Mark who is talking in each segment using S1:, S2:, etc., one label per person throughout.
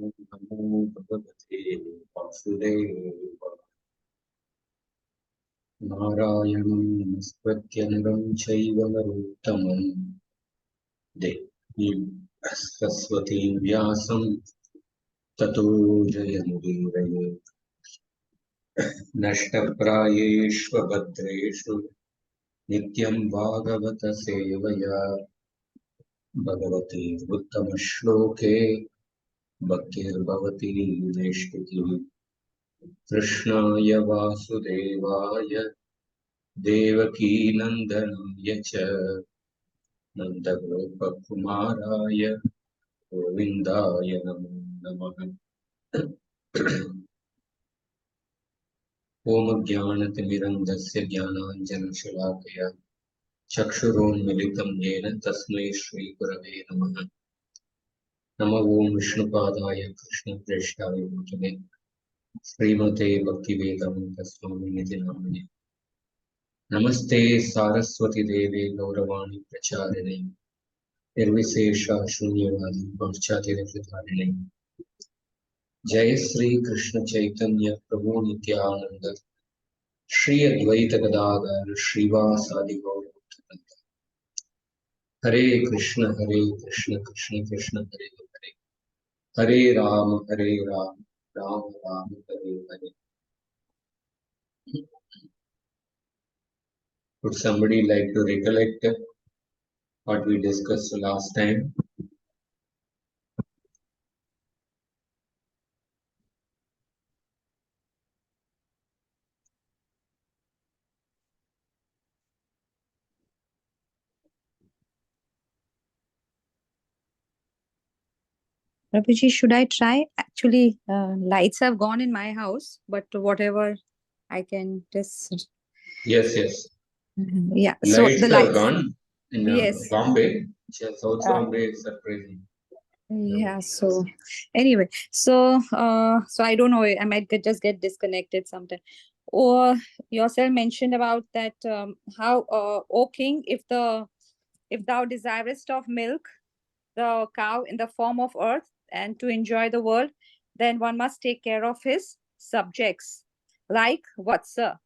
S1: नमो भगवते वासुदेवाय। नारायणं नमस्कृत्य नरं चैव नरोत्तमं देवीं सरस्वतीं व्यासं ततो जयमुदीरये। नष्टप्रायेष्वभद्रेषु नित्यं भागवत सेवया भगवते उत्तमश्लोके भक्तिर्भवति नैष्टिकी। कृष्णाय वासुदेवाय देवकीनन्दनाय च नन्दगोपकुमाराय गोविन्दाय नमो नमः। ॐ ज्ञानतिमिरन्धस्य ज्ञानाञ्जनशलाकया चक्षुरोन्मिलितं येन तस्मै श्रीगुरवे नमः। नमो ॐ विष्णुपादाय कृष्णप्रेष्ठाय भूतले श्रीमते भक्तिवेदान्तस्वामिनिधि नामिने। नमस्ते सारस्वती देवे गौरवाणी प्रचारिणे निर्विशेषा शून्यवादी पाश्चात्यदेशधारिणे। जय श्री कृष्ण चैतन्य प्रभु नित्यानंद श्री अद्वैत गदाधर श्रीवासादि गौर भक्तवृंद। हरे कृष्ण कृष्ण कृष्ण हरे हरे, हरे Ram Ram Ram Hare Hare. Would somebody like to recollect what we discussed last time?
S2: Prabhuji, should I try? Actually, lights have gone in my house, but whatever I can just.
S1: Yes.
S2: Yeah.
S1: Lights
S2: so the lights
S1: have gone in
S2: yes.
S1: Bombay. South Bombay is surprising.
S2: Yeah. So anyway, so I don't know. I might just get disconnected sometime. Or yourself mentioned about that how O king, if thou desirest of milk, the cow in the form of earth, and to enjoy the world, then one must take care of his subjects, like Vatsa.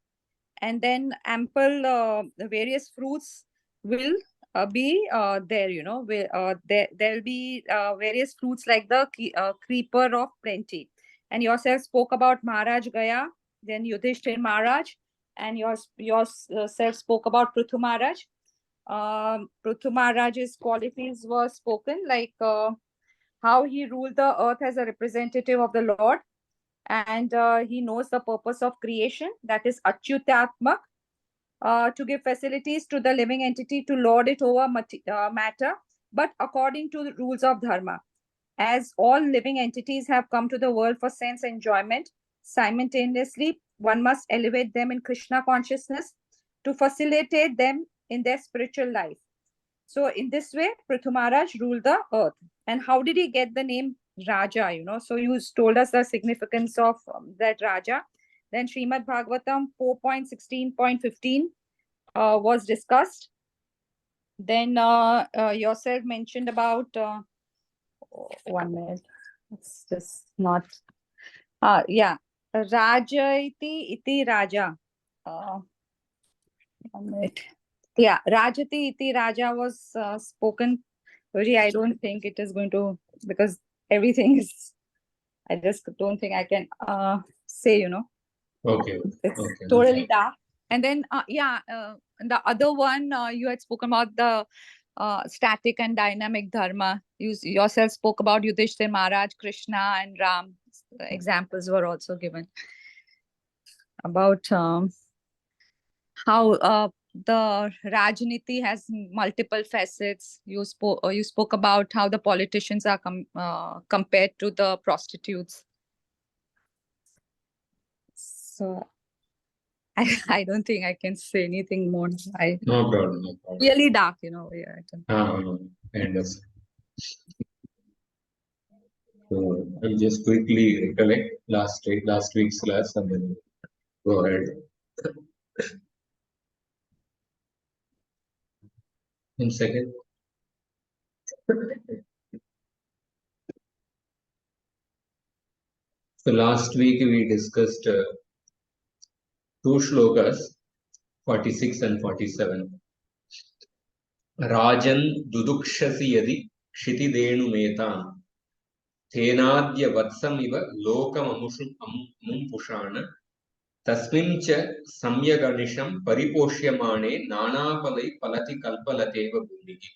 S2: And then ample various fruits will be there, there'll be various fruits like the creeper of plenty. And yourself spoke about Maharaj Gaya, then Yudhishthir Maharaj, and yourself spoke about Prithu Maharaj. Prithu Maharaj's qualities were spoken, like how he ruled the earth as a representative of the Lord, and he knows the purpose of creation, that is Achyutatmak, to give facilities to the living entity to lord it over matter, but according to the rules of dharma. As all living entities have come to the world for sense enjoyment, simultaneously, one must elevate them in Krishna consciousness to facilitate them in their spiritual life. So, in this way, Prithu Maharaj ruled the earth. And how did he get the name Raja? So you told us the significance of that Raja. Then Srimad Bhagavatam 4.16.15 was discussed. Then yourself mentioned about 1 minute. It's just not. Yeah, Raja iti Raja. 1 minute. Yeah, Rajati iti Raja was spoken. Really, I don't think it is going to, because everything is. I just don't think I can say.
S1: Okay.
S2: It's
S1: Okay.
S2: totally dark. And then, the other one, you had spoken about the static and dynamic dharma. You yourself spoke about Yudhishthir Maharaj, Krishna, and Ram. Examples were also given about how the Rajniti has multiple facets. You spoke about how the politicians are compared to the prostitutes. So I don't think I can say anything more.
S1: No problem.
S2: Really dark, Yeah,
S1: I understand. So I'll just quickly recollect last week's class and then go ahead. In second. So last week we discussed two shlokas, 46 and 47. Rajan dudukshasi yadi kshitidenu metam thenadya vatsamiva lokamamushum tasmincha samyaganisham pariposhyamane nanapalai palati kalpalateva bhumiki.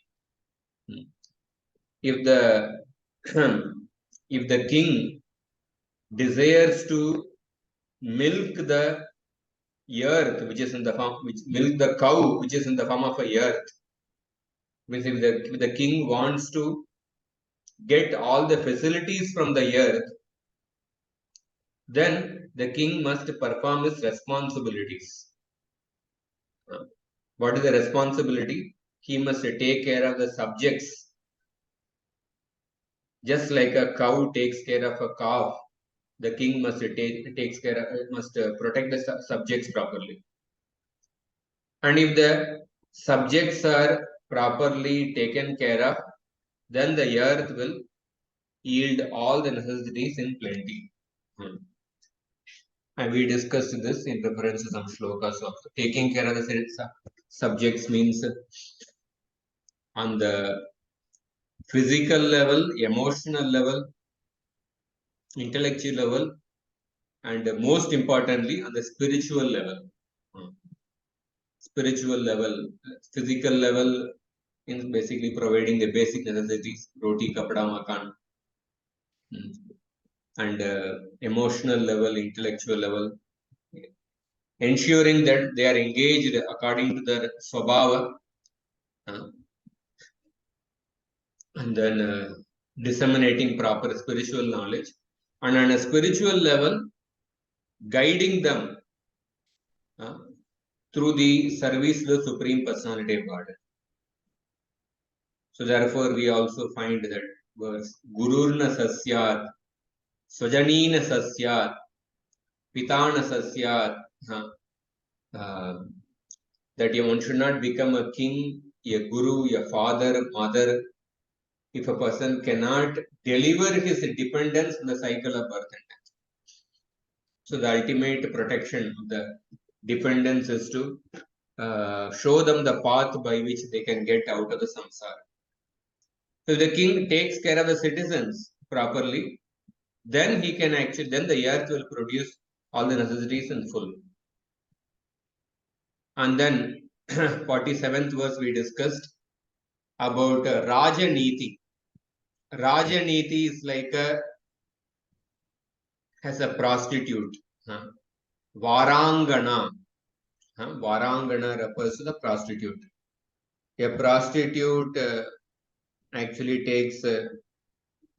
S1: If the if the king desires to milk the earth which is in the form, which milk the cow which is in the form of a earth, means if the king wants to get all the facilities from the earth, then the king must perform his responsibilities. What is the responsibility? He must take care of the subjects, just like a cow takes care of a calf. The king must protect the subjects properly. And if the subjects are properly taken care of, then the earth will yield all the necessities in plenty. And we discussed this in reference to some slokas of taking care of the subjects means on the physical level, emotional level, intellectual level, and most importantly on the spiritual level. Spiritual level, physical level is basically providing the basic necessities, roti, kapda, makan, and emotional level, intellectual level, ensuring that they are engaged according to their swabhava, and then disseminating proper spiritual knowledge, and on a spiritual level, guiding them through the service to the Supreme Personality of God. So therefore, we also find that verse, Gururna Sasyat, Swajanina Sasyat, Pitana Sasyat, that one should not become a king, a guru, a father, mother, if a person cannot deliver his dependence in the cycle of birth and death. So the ultimate protection of the dependence is to show them the path by which they can get out of the samsara. So the king takes care of the citizens properly, then he can actually, then the earth will produce all the necessities in full. And then 47th verse we discussed about Rajaniti. Rajaniti is like as a prostitute. Varangana. Varangana refers to the prostitute. A prostitute actually takes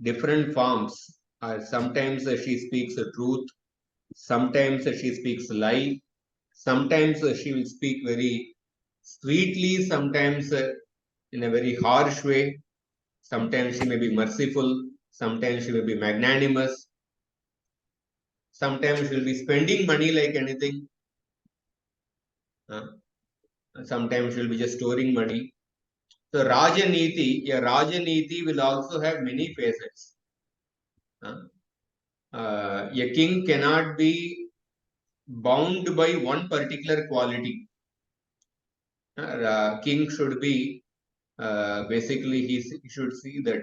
S1: different forms. Sometimes she speaks the truth. Sometimes she speaks lie. Sometimes she will speak very sweetly. Sometimes in a very harsh way. Sometimes she may be merciful. Sometimes she may be magnanimous. Sometimes she will be spending money like anything. Sometimes she will be just storing money. So Rajaniti will also have many facets. A king cannot be bound by one particular quality. King should be basically he should see that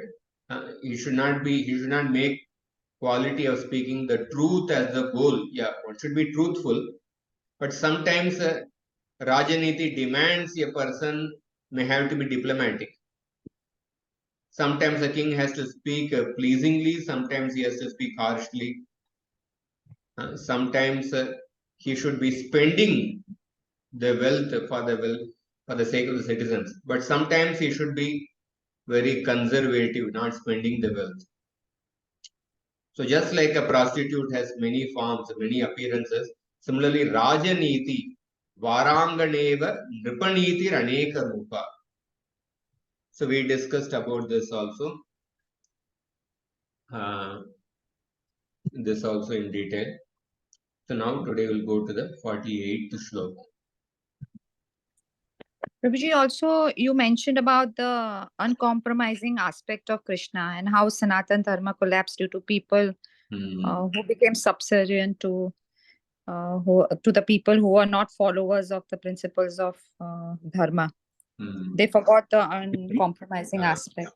S1: he should not make quality of speaking the truth as the goal. Yeah, one should be truthful, but sometimes Rajaniti demands a person may have to be diplomatic. Sometimes a king has to speak pleasingly, sometimes he has to speak harshly. Sometimes he should be spending the wealth for the sake of the citizens, but sometimes he should be very conservative, not spending the wealth. So just like a prostitute has many forms, many appearances, similarly Rajaniti, Varanganeva, Nripaniti, Aneka Rupa. So we discussed about this also. This also in detail. So now today we'll go to the 48th shloka.
S2: Prabhuji, also you mentioned about the uncompromising aspect of Krishna and how Sanatan Dharma collapsed due to people who became subservient to the people who are not followers of the principles of dharma. They forgot the uncompromising aspect.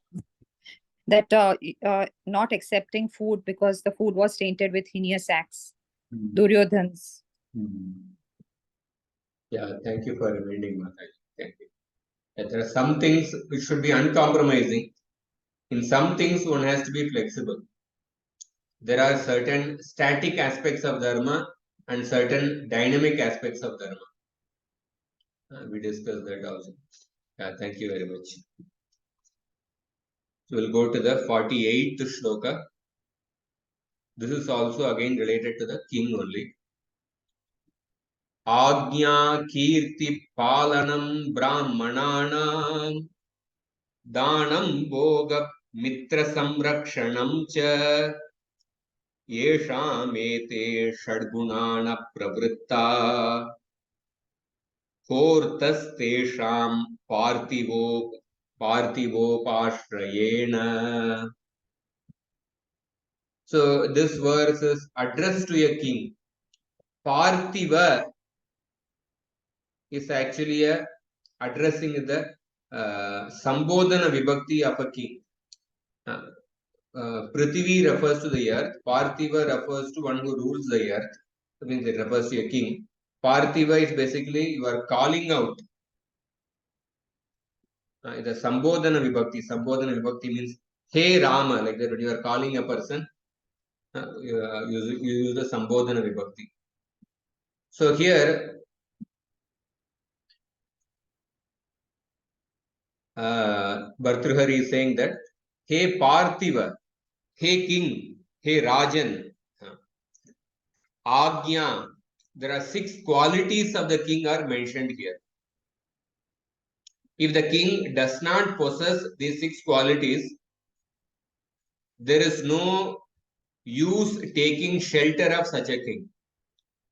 S2: That not accepting food because the food was tainted with heinous acts, Duryodhan's.
S1: Yeah, thank you for reminding, Mataji. Thank you. That there are some things which should be uncompromising. In some things, one has to be flexible. There are certain static aspects of dharma and certain dynamic aspects of dharma. We discussed that also. Yeah, thank you very much. So we'll go to the 48th shloka. This is also again related to the king only. Agnya kirti palanam brahmananam danam bhoga mitra samrakshanam cha yeshamete षड्गुणान pravritta कोर्तस्तेषां पार्थिवोपाश्रयेण. So this verse is addressed to a king. Parthiva is actually addressing the Sambodhana Vibhakti of a king. Prithvi refers to the earth. Parthiva refers to one who rules the earth. That means it refers to a king. Parthiva is basically you are calling out. The Sambodhana Vibhakti. Sambodhana Vibhakti means Hey Rama, like that when you are calling a person, you use the Sambodhana Vibhakti. So here, Bhartrihari is saying that, Hey Parthiva, Hey King, Hey Rajan, Agnya. There are 6 qualities of the king are mentioned here. If the king does not possess these 6 qualities, there is no use taking shelter of such a king.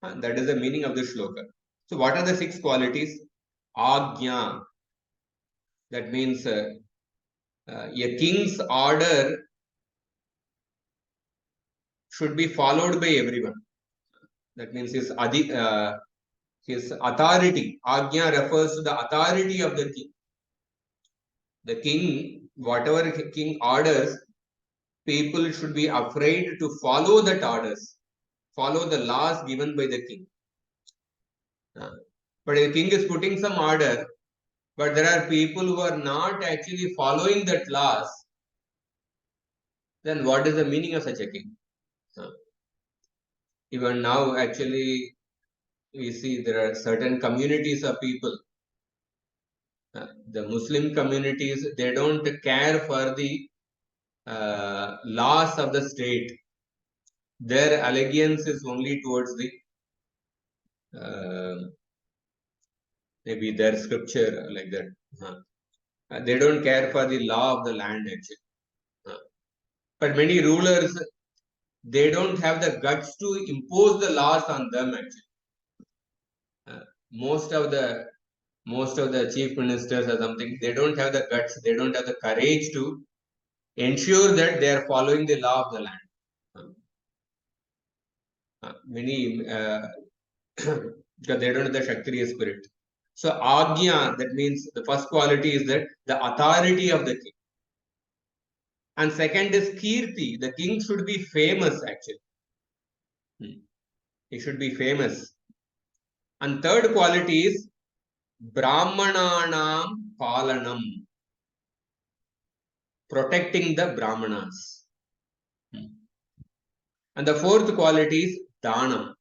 S1: That is the meaning of the shloka. So what are the 6 qualities? Agnya. That means a king's order should be followed by everyone. That means his authority. Agnya refers to the authority of the king. The king, whatever king orders, people should be afraid to follow that orders, follow the laws given by the king. But if the king is putting some order, but there are people who are not actually following that laws, then what is the meaning of such a king? Even now, actually, we see there are certain communities of people. The Muslim communities, they don't care for the laws of the state. Their allegiance is only towards the maybe their scripture, like that. They don't care for the law of the land, actually. But many rulers, they don't have the guts to impose the laws on them, actually. Most of the chief ministers or something, they don't have the guts, they don't have the courage to ensure that they are following the law of the land. Many because they don't have the Kshatriya spirit. So Agnya, that means the first quality is that the authority of the king. And second is Kirti. The king should be famous, actually. He should be famous. And third quality is Brahmananam Palanam. Protecting the Brahmanas. And the fourth quality is Dhanam.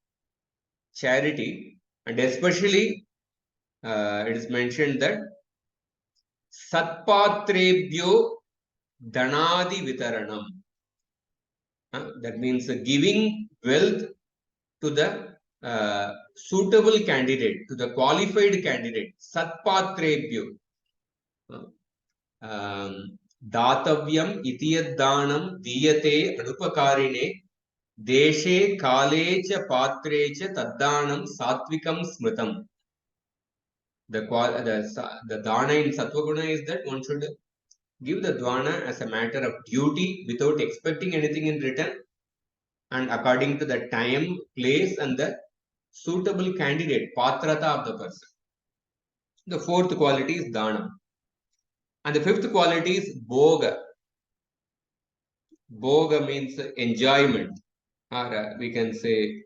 S1: Charity. And especially it is mentioned that Satpatrebhyo Dhanadi Vitaranam. That means giving wealth to the suitable candidate, to the qualified candidate. Satpatrebhyo. Datavyam itiyaddanam diyate anupakarine deshe kale cha patre cha taddanam satvikam smritam. The dana in Sattva-guna is that one should give the dana as a matter of duty without expecting anything in return. and according to the time, place, and the suitable candidate, patrata of the person. The fourth quality is dana. And the fifth quality is bhoga. Bhoga means enjoyment, or we can say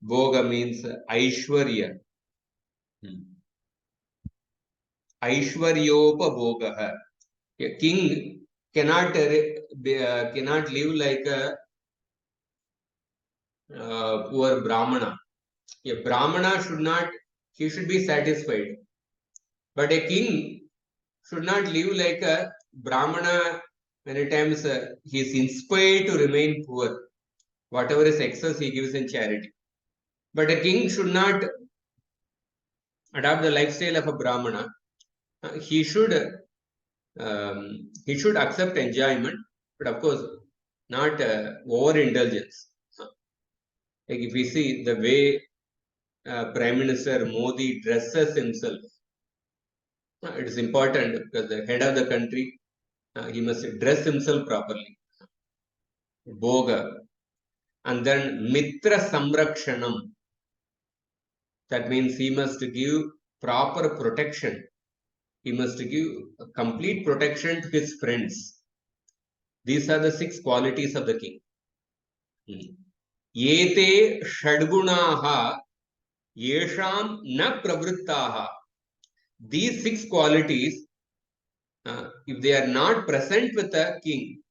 S1: bhoga means aishwarya. Aishwaryopa bhoga. A king cannot cannot live like a poor brahmana. A brahmana should not, he should be satisfied. But a king should not live like a brahmana. Many times he is inspired to remain poor. Whatever is excess, he gives in charity. But a king should not adopt the lifestyle of a brahmana. He should accept enjoyment, but of course not overindulgence. Like if we see the way Prime Minister Modi dresses himself, it is important because the head of the country, he must dress himself properly. Bhoga. And then Mitra Samrakshanam. That means he must give proper protection. He must give complete protection to his friends. These are the 6 qualities of the king. Yete Shadgunaha Yesham na pravrittaha. These 6 qualities, if they are not present with a king,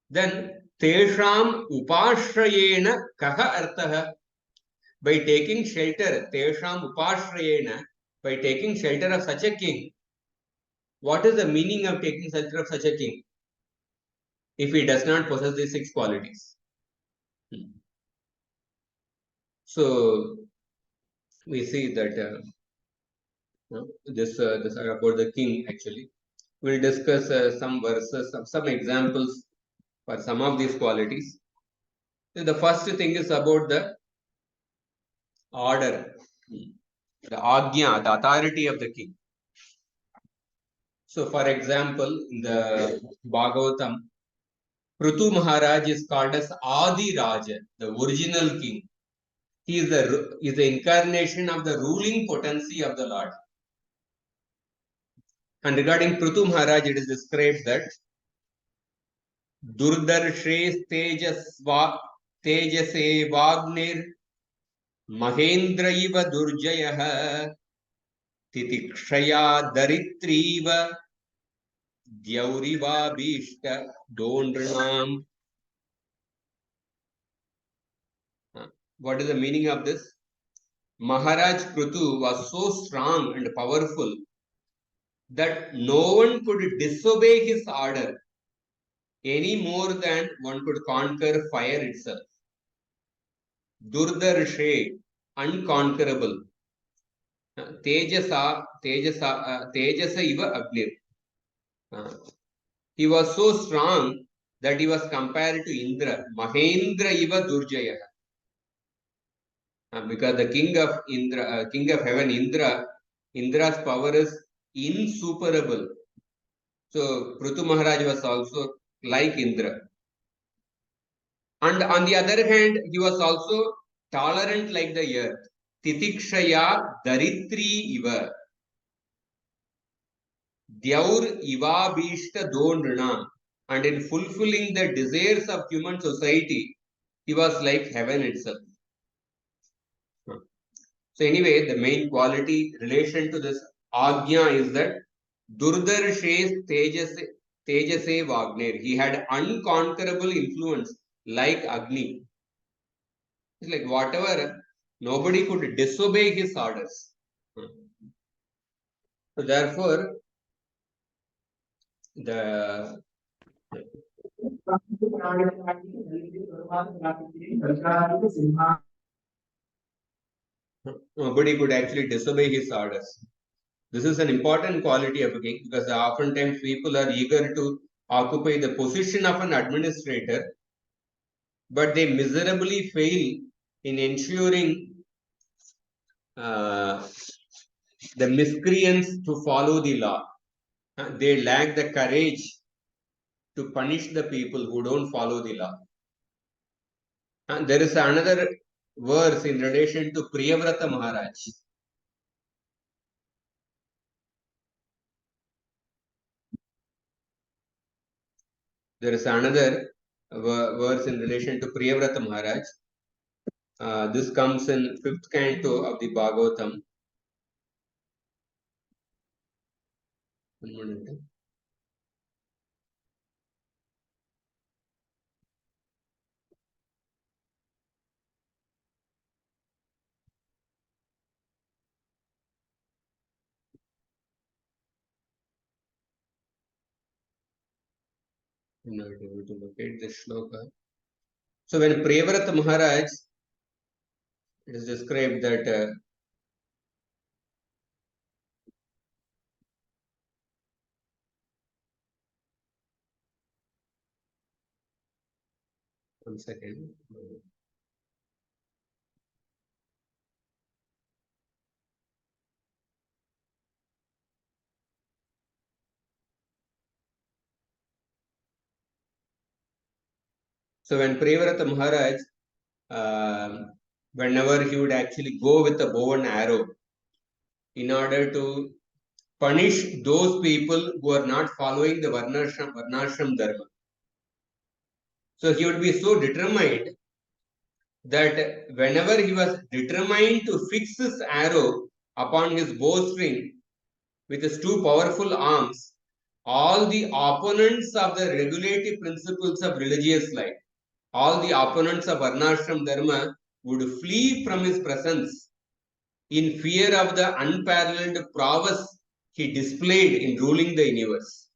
S1: then Tesham upashrayena kaha arthaha. By taking shelter, Tesham upashrayena, by taking shelter of such a king, what is the meaning of taking shelter of such a king if he does not possess these 6 qualities? So we see that this are about the king actually. We'll discuss some verses, some examples for some of these qualities. So the first thing is about the order, the agnya, the authority of the king. So, for example, in the Bhagavatam, Prithu Maharaj is called as Adi Raja, the original king. He is the incarnation of the ruling potency of the Lord. And regarding Prithu Maharaj, it is described that Durdarshe Tejase Vagnir Mahendraiva Durjayaha Titikshaya Daritriva Dyauriva Bhishta Dondranam. What is the meaning of this? Maharaj Prithu was so strong and powerful that no one could disobey his order any more than one could conquer fire itself. Durdarshe, unconquerable. Tejasa iva agnir. He was so strong that he was compared to Indra. Mahendra iva durjaya. Because the king of Indra, king of heaven, Indra's power is insuperable. So Prithu Maharaj was also like Indra. And on the other hand, he was also tolerant like the earth. Titikshaya daritri iva. Dyaur iva bhishta donrana. And in fulfilling the desires of human society, he was like heaven itself. So anyway, the main quality relation to this Agnya is that Durdarshes Tejase Wagner. He had unconquerable influence like Agni. It's like whatever, nobody could disobey his orders. So therefore, the nobody could actually disobey his orders. This is an important quality of a king because oftentimes people are eager to occupy the position of an administrator, but they miserably fail in ensuring the miscreants to follow the law. They lack the courage to punish the people who don't follow the law. There is another verse in relation to Priyavrata Maharaj. There is another verse in relation to Priyavrata Maharaj. This comes in 5th canto of the Bhagavatam. One minute. I'm not able to locate the shloka. So when Priyavrata Maharaj, it is described that one second. So when Priyavrata Maharaj, whenever he would actually go with a bow and arrow in order to punish those people who are not following the Varnashram Dharma. So he would be so determined that whenever he was determined to fix his arrow upon his bowstring with his two powerful arms, all the opponents of the regulative principles of religious life, all the opponents of Varnashram Dharma would flee from his presence in fear of the unparalleled prowess he displayed in ruling the universe.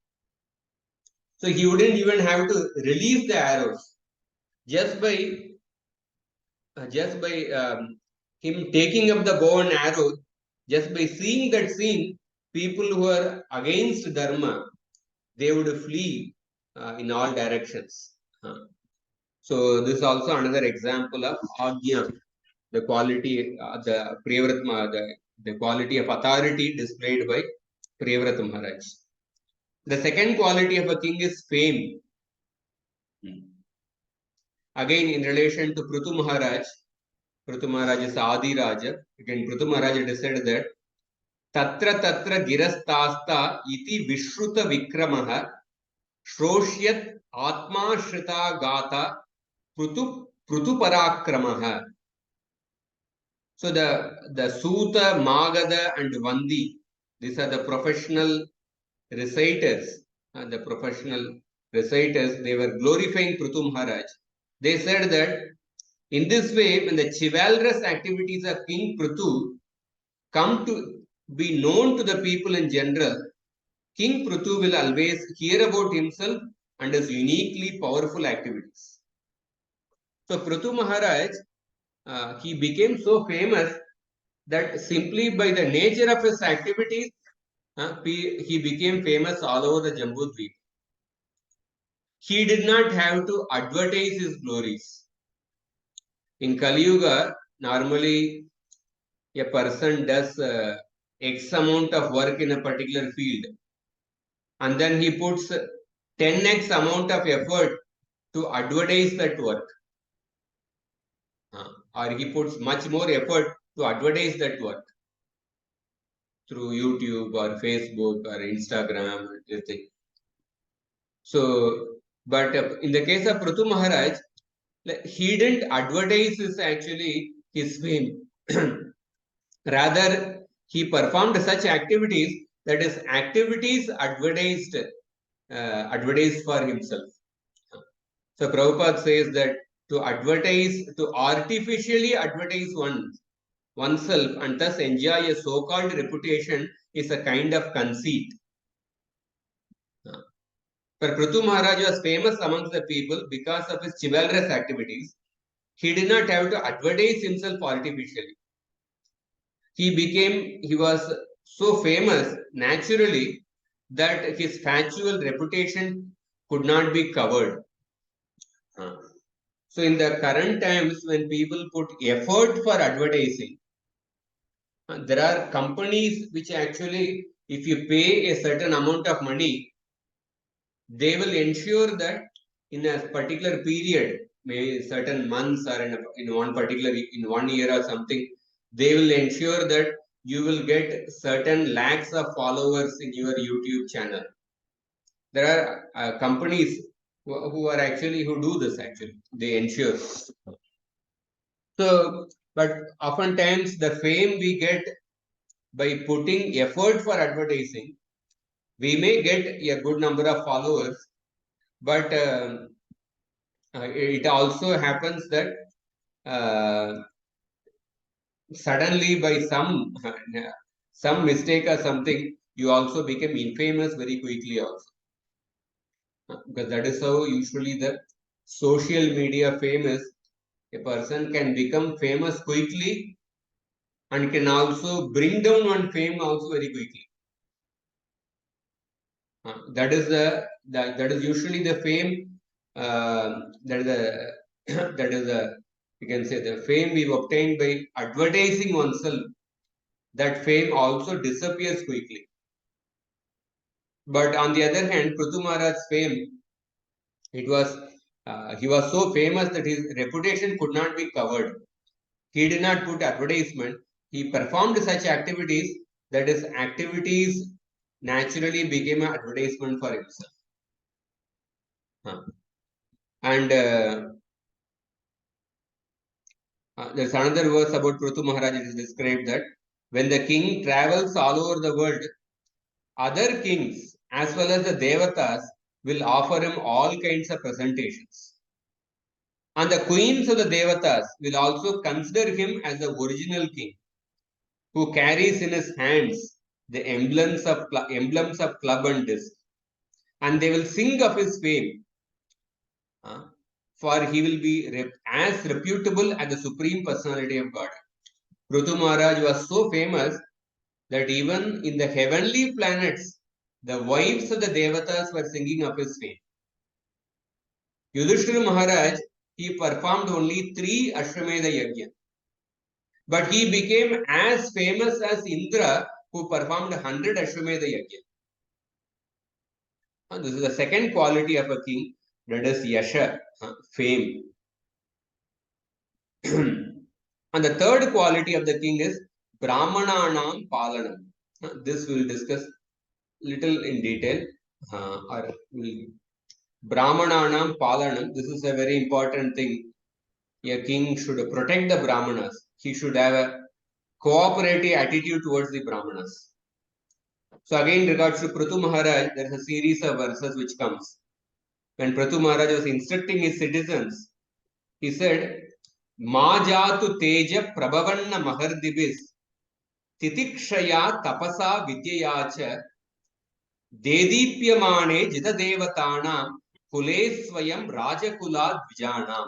S1: So he wouldn't even have to release the arrows. Just by him taking up the bow and arrow, just by seeing that scene, people who are against Dharma, they would flee in all directions. So this is also another example of Agya, the quality, the Priyavratma, the quality of authority displayed by Priyavrata Maharaj. The second quality of a king is fame. Again, in relation to Prithu Maharaj is Adi Raja. Again, Prithu Maharaj said that Tatra Tatra Girastasta iti Vishruta Vikramaha Shrosyat Atma Shrita Gata Prithu Parakramaha. So the Suta, Magada and Vandi, these are the professional reciters. They were glorifying Prithu Maharaj. They said that in this way, when the chivalrous activities of King Prithu come to be known to the people in general, King Prithu will always hear about himself and his uniquely powerful activities. So Prithu Maharaj, he became so famous that simply by the nature of his activities, he became famous all over the Jambudvip. He did not have to advertise his glories. In Kali Yuga, normally a person does X amount of work in a particular field, and then he puts 10x amount of effort to advertise that work. Or he puts much more effort to advertise that work through YouTube or Facebook or Instagram or this thing. So, but in the case of Prithu Maharaj, he didn't advertise his fame. Rather, he performed such activities that his activities advertised for himself. So Prabhupada says that to artificially advertise oneself and thus enjoy a so-called reputation is a kind of conceit. For Prithu Maharaj was famous amongst the people because of his chivalrous activities. He did not have to advertise himself artificially. He was so famous naturally that his factual reputation could not be covered. So in the current times, when people put effort for advertising, there are companies which actually, if you pay a certain amount of money, they will ensure that in a particular period, maybe certain months or in one particular, in 1 year or something, they will ensure that you will get certain lakhs of followers in your YouTube channel. There are companies who are actually, who do this actually. They ensure. So, but oftentimes the fame we get by putting effort for advertising, we may get a good number of followers, but it also happens that suddenly by some mistake or something, you also become infamous very quickly also. Because that is how usually the social media fame is. A person can become famous quickly and can also bring down one fame also very quickly. That is usually the fame. That is the that is the, you can say, the fame we obtain by advertising oneself. That fame also disappears quickly. But on the other hand, Prithu Maharaj's fame, it was he was so famous that his reputation could not be covered. He did not put advertisement. He performed such activities that his activities naturally became an advertisement for himself. And there's another verse about Prithu Maharaj. It is described that when the king travels all over the world, other kings as well as the devatas will offer him all kinds of presentations. And the queens of the devatas will also consider him as the original king, who carries in his hands the emblems of club and disc. And they will sing of his fame, for he will be as reputable as the supreme personality of God. Prithu Maharaj was so famous that even in the heavenly planets, the wives of the devatas were singing of his fame. Yudhishthira Maharaj, he performed only 3 Ashwamedha Yajna. But he became as famous as Indra, who performed 100 Ashwamedha Yajna. This is the second quality of a king, that is Yasha, fame. And the third quality of the king is Brahmananam Palanam. This we will discuss little in detail. Brahmananam Palanam. This is a very important thing. A king should protect the Brahmanas. He should have a cooperative attitude towards the Brahmanas. So again, in regards to Prithu Maharaj, there is a series of verses which comes. When Prithu Maharaj was instructing his citizens, he said, Majatu Teja Prabhavanna Mahardibis Titikshaya Tapasa Vidyayacha Dedipyamane Jita Devatana Kule Swayam Rajakula Dvijanam.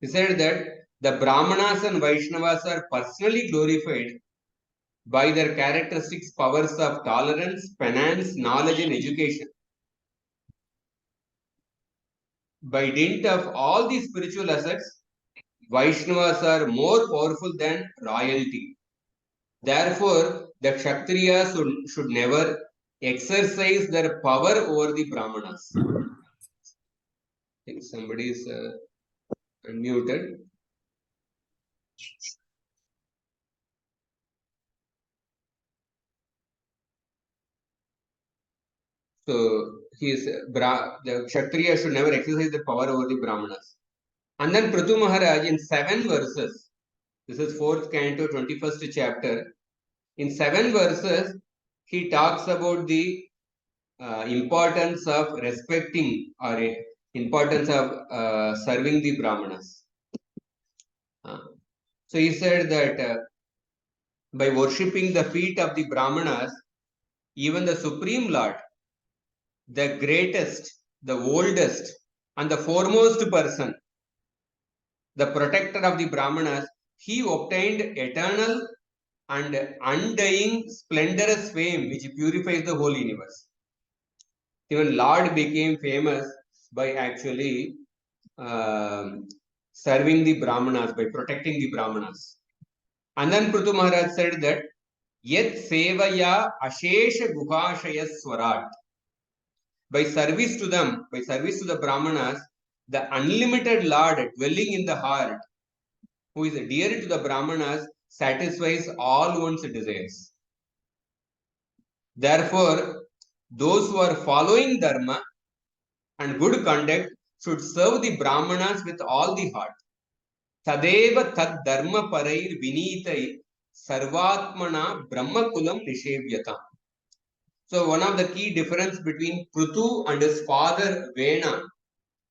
S1: He said that the Brahmanas and Vaishnavas are personally glorified by their characteristics, powers of tolerance, penance, knowledge, and education. By dint of all these spiritual assets, Vaishnavas are more powerful than royalty. Therefore, the Kshatriyas should never exercise their power over the Brahmanas. I think somebody is unmuted. So, the Kshatriya should never exercise their power over the Brahmanas. And then Prithu Maharaj in 7 verses, this is 4th canto, 21st chapter. In 7 verses, he talks about the importance of respecting or importance of serving the Brahmanas. So he said that by worshipping the feet of the Brahmanas, even the Supreme Lord, the greatest, the oldest, and the foremost person, the protector of the Brahmanas, he obtained eternal and undying splendorous fame which purifies the whole universe. Even Lord became famous by actually serving the Brahmanas, by protecting the Brahmanas. And then Prithu Maharaj said that Yet Sevaya Ashesha Guhashaya Swarat. By service to them, by service to the Brahmanas, the unlimited Lord dwelling in the heart, who is dear to the Brahmanas, satisfies all one's desires. Therefore, those who are following Dharma and good conduct should serve the Brahmanas with all the heart. Tadeva tad dharma parair vinitai sarvatmana brahmakulam nishevyata. So one of the key difference between Prithu and his father Vena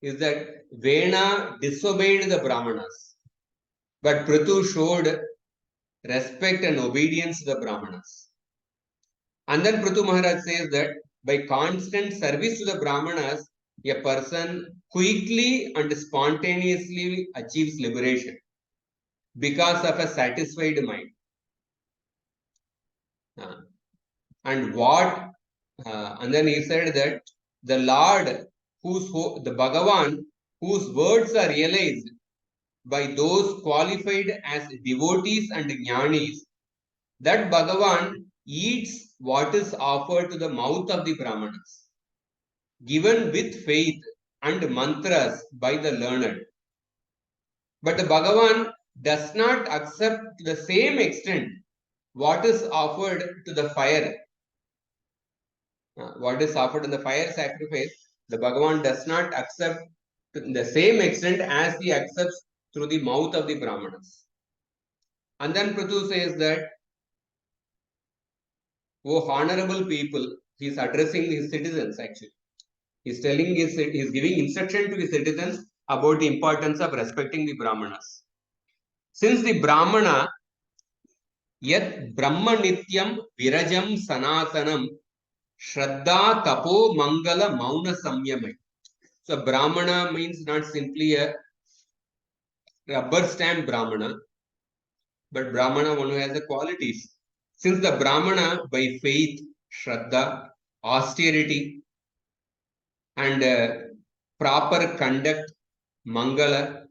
S1: is that Vena disobeyed the Brahmanas, but Prithu showed respect and obedience to the Brahmanas. And then Prithu Maharaj says that by constant service to the Brahmanas, a person quickly and spontaneously achieves liberation because of a satisfied mind. And what? And then he said that the Lord, the Bhagavan, whose words are realized by those qualified as devotees and jnanis, that Bhagavan eats what is offered to the mouth of the Brahmanas, given with faith and mantras by the learned. But the Bhagavan does not accept to the same extent what is offered to the fire. What is offered in the fire sacrifice, the Bhagavan does not accept to the same extent as he accepts through the mouth of the Brahmanas. And then Prithu says that, oh honorable people, he is addressing his citizens actually. He's giving instruction to his citizens about the importance of respecting the Brahmanas. Since the Brahmana, yat Brahma Nityam Virajam Sanatanam Shraddha Tapo Mangala Mauna Samyamai. So Brahmana means not simply a rubber stamp Brahmana, but Brahmana one who has the qualities. Since the Brahmana by faith, Shraddha, austerity, and proper conduct, Mangala,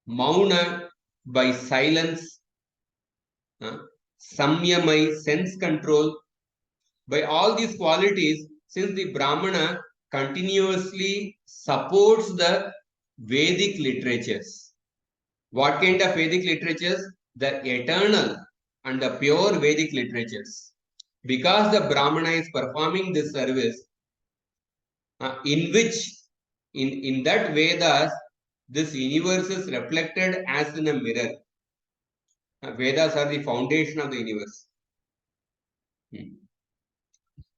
S1: Mauna by silence, Samyamai, sense control, by all these qualities, since the Brahmana continuously supports the Vedic literatures. What kind of Vedic literatures? The eternal and the pure Vedic literatures. Because the Brahmana is performing this service, in which, in that Vedas, this universe is reflected as in a mirror. Vedas are the foundation of the universe.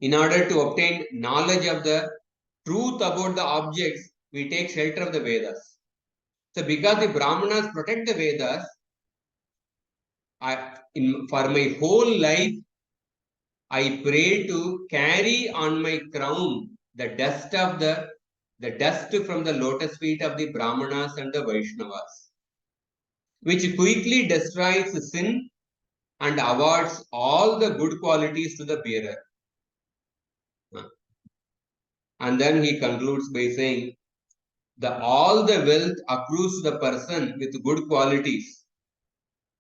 S1: In order to obtain knowledge of the truth about the objects, we take shelter of the Vedas. So because the Brahmanas protect the Vedas, for my whole life, I pray to carry on my crown the dust from the lotus feet of the Brahmanas and the Vaishnavas, which quickly destroys sin and awards all the good qualities to the bearer. And then he concludes by saying, all the wealth accrues to the person with good qualities,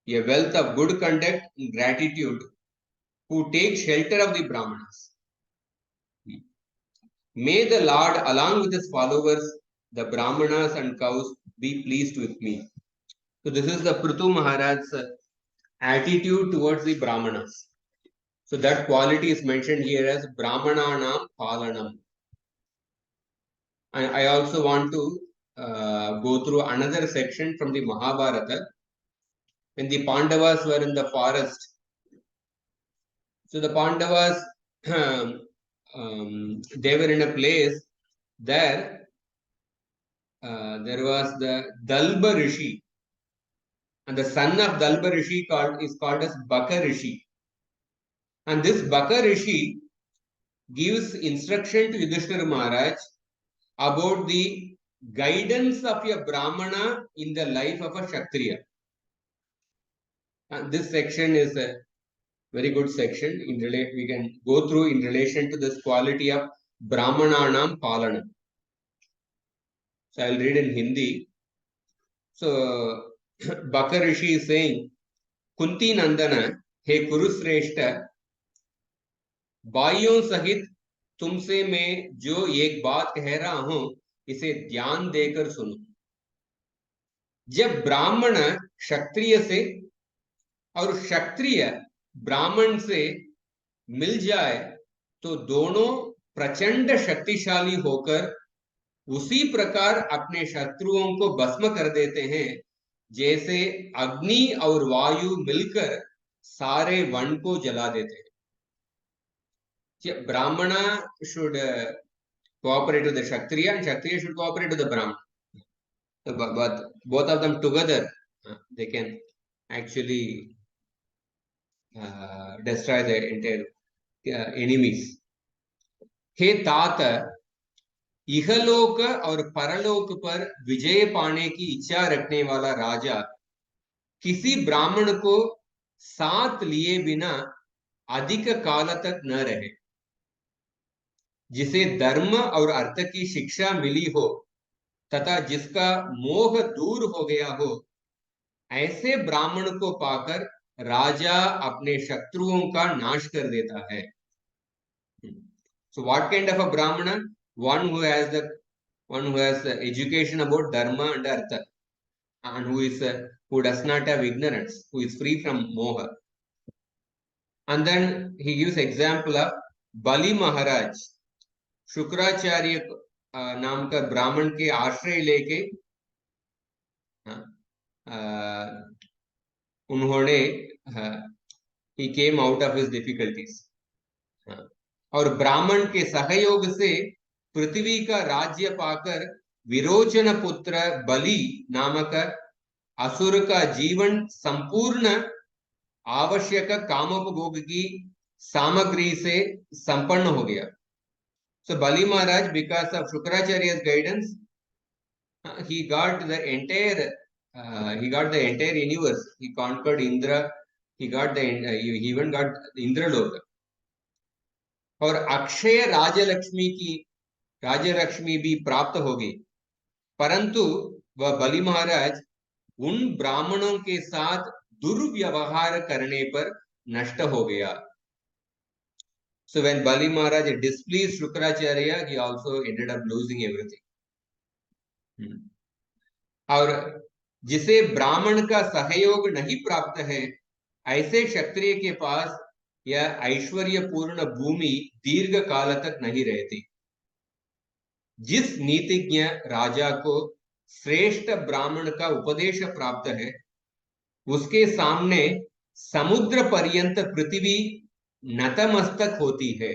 S1: a wealth of good conduct and gratitude, who takes shelter of the Brahmanas. May the Lord, along with his followers, the Brahmanas and cows, be pleased with me. So this is the Prithu Maharaj's attitude towards the Brahmanas. So that quality is mentioned here as Brahmananam Palanam. And I also want to go through another section from the Mahabharata. When the Pandavas were in the forest, so the Pandavas, they were in a place there. There was the Dalba Rishi, and the son of Dalba Rishi is called as Baka Rishi. And this Baka Rishi gives instruction to Yudhishthira Maharaj about the guidance of a Brahmana in the life of a Kshatriya. And this section is a very good section. We can go through in relation to this quality of Brahmananam Palanam. So I'll read in Hindi. So Baka Rishi is saying, Kunti Nandana, हे कुरुश्रेष्ठ, भाइयों सहित तुमसे मैं जो एक बात कह रहा हूं इसे ध्यान देकर सुनो। जब ब्राह्मण क्षत्रिय से और क्षत्रिय ब्राह्मण से मिल जाए तो दोनों प्रचंड शक्तिशाली होकर उसी प्रकार अपने शत्रुओं को भस्म कर देते हैं जैसे अग्नि और वायु मिलकर सारे वन को जला देते हैं। ब्राह्मण should cooperate with the kshatriya and kshatriya should cooperate with the brahmana. But both of them together, they can actually destroy the entire enemies. हे तात, इहलोक और परलोक पर विजय पाने की इच्छा रखने वाला राजा किसी ब्राह्मण को साथ लिए बिना अधिक काल तक न रहे। जिसे धर्म और अर्थ की शिक्षा मिली हो तथा जिसका मोह दूर हो गया हो, ऐसे ब्राह्मण को पाकर राजा अपने शत्रुओं का नाश कर देता है। So what kind of a brahmana? One who has the education about dharma and artha, and who does not have ignorance, who is free from moha. And then he gives example of Bali Maharaj, Shukracharya नाम का ब्राह्मण के आश्रय लेके उन्होंने he came out of his difficulties, और ब्राह्मण के सहयोग से पृथ्वी का राज्य पाकर विरोचन पुत्र बलि नामक असुर का जीवन संपूर्ण आवश्यक कामोपभोग की सामग्री से संपन्न हो गया। So Bali Maharaj, because of Shukracharya's guidance, he got the entire universe. He conquered Indra. He even got Indraloka. और अक्षय राजलक्ष्मी भी प्राप्त हो गई, परंतु वह बलि महाराज उन ब्राह्मणों के साथ दुर्व्यवहार करने पर नष्ट हो गया। So when Bali Maharaj displeased Shukracharya, he also ended up losing everything. और जिसे ब्राह्मण का सहयोग नहीं प्राप्त है, ऐसे क्षत्रिय के पास यह ऐश्वर्यपूर्ण भूमि दीर्घ काल तक नहीं रहती। जिस नीतिज्ञ राजा को श्रेष्ठ ब्राह्मण का उपदेश प्राप्त है, उसके सामने समुद्र पर्यंत पृथ्वी नतमस्तक होती है।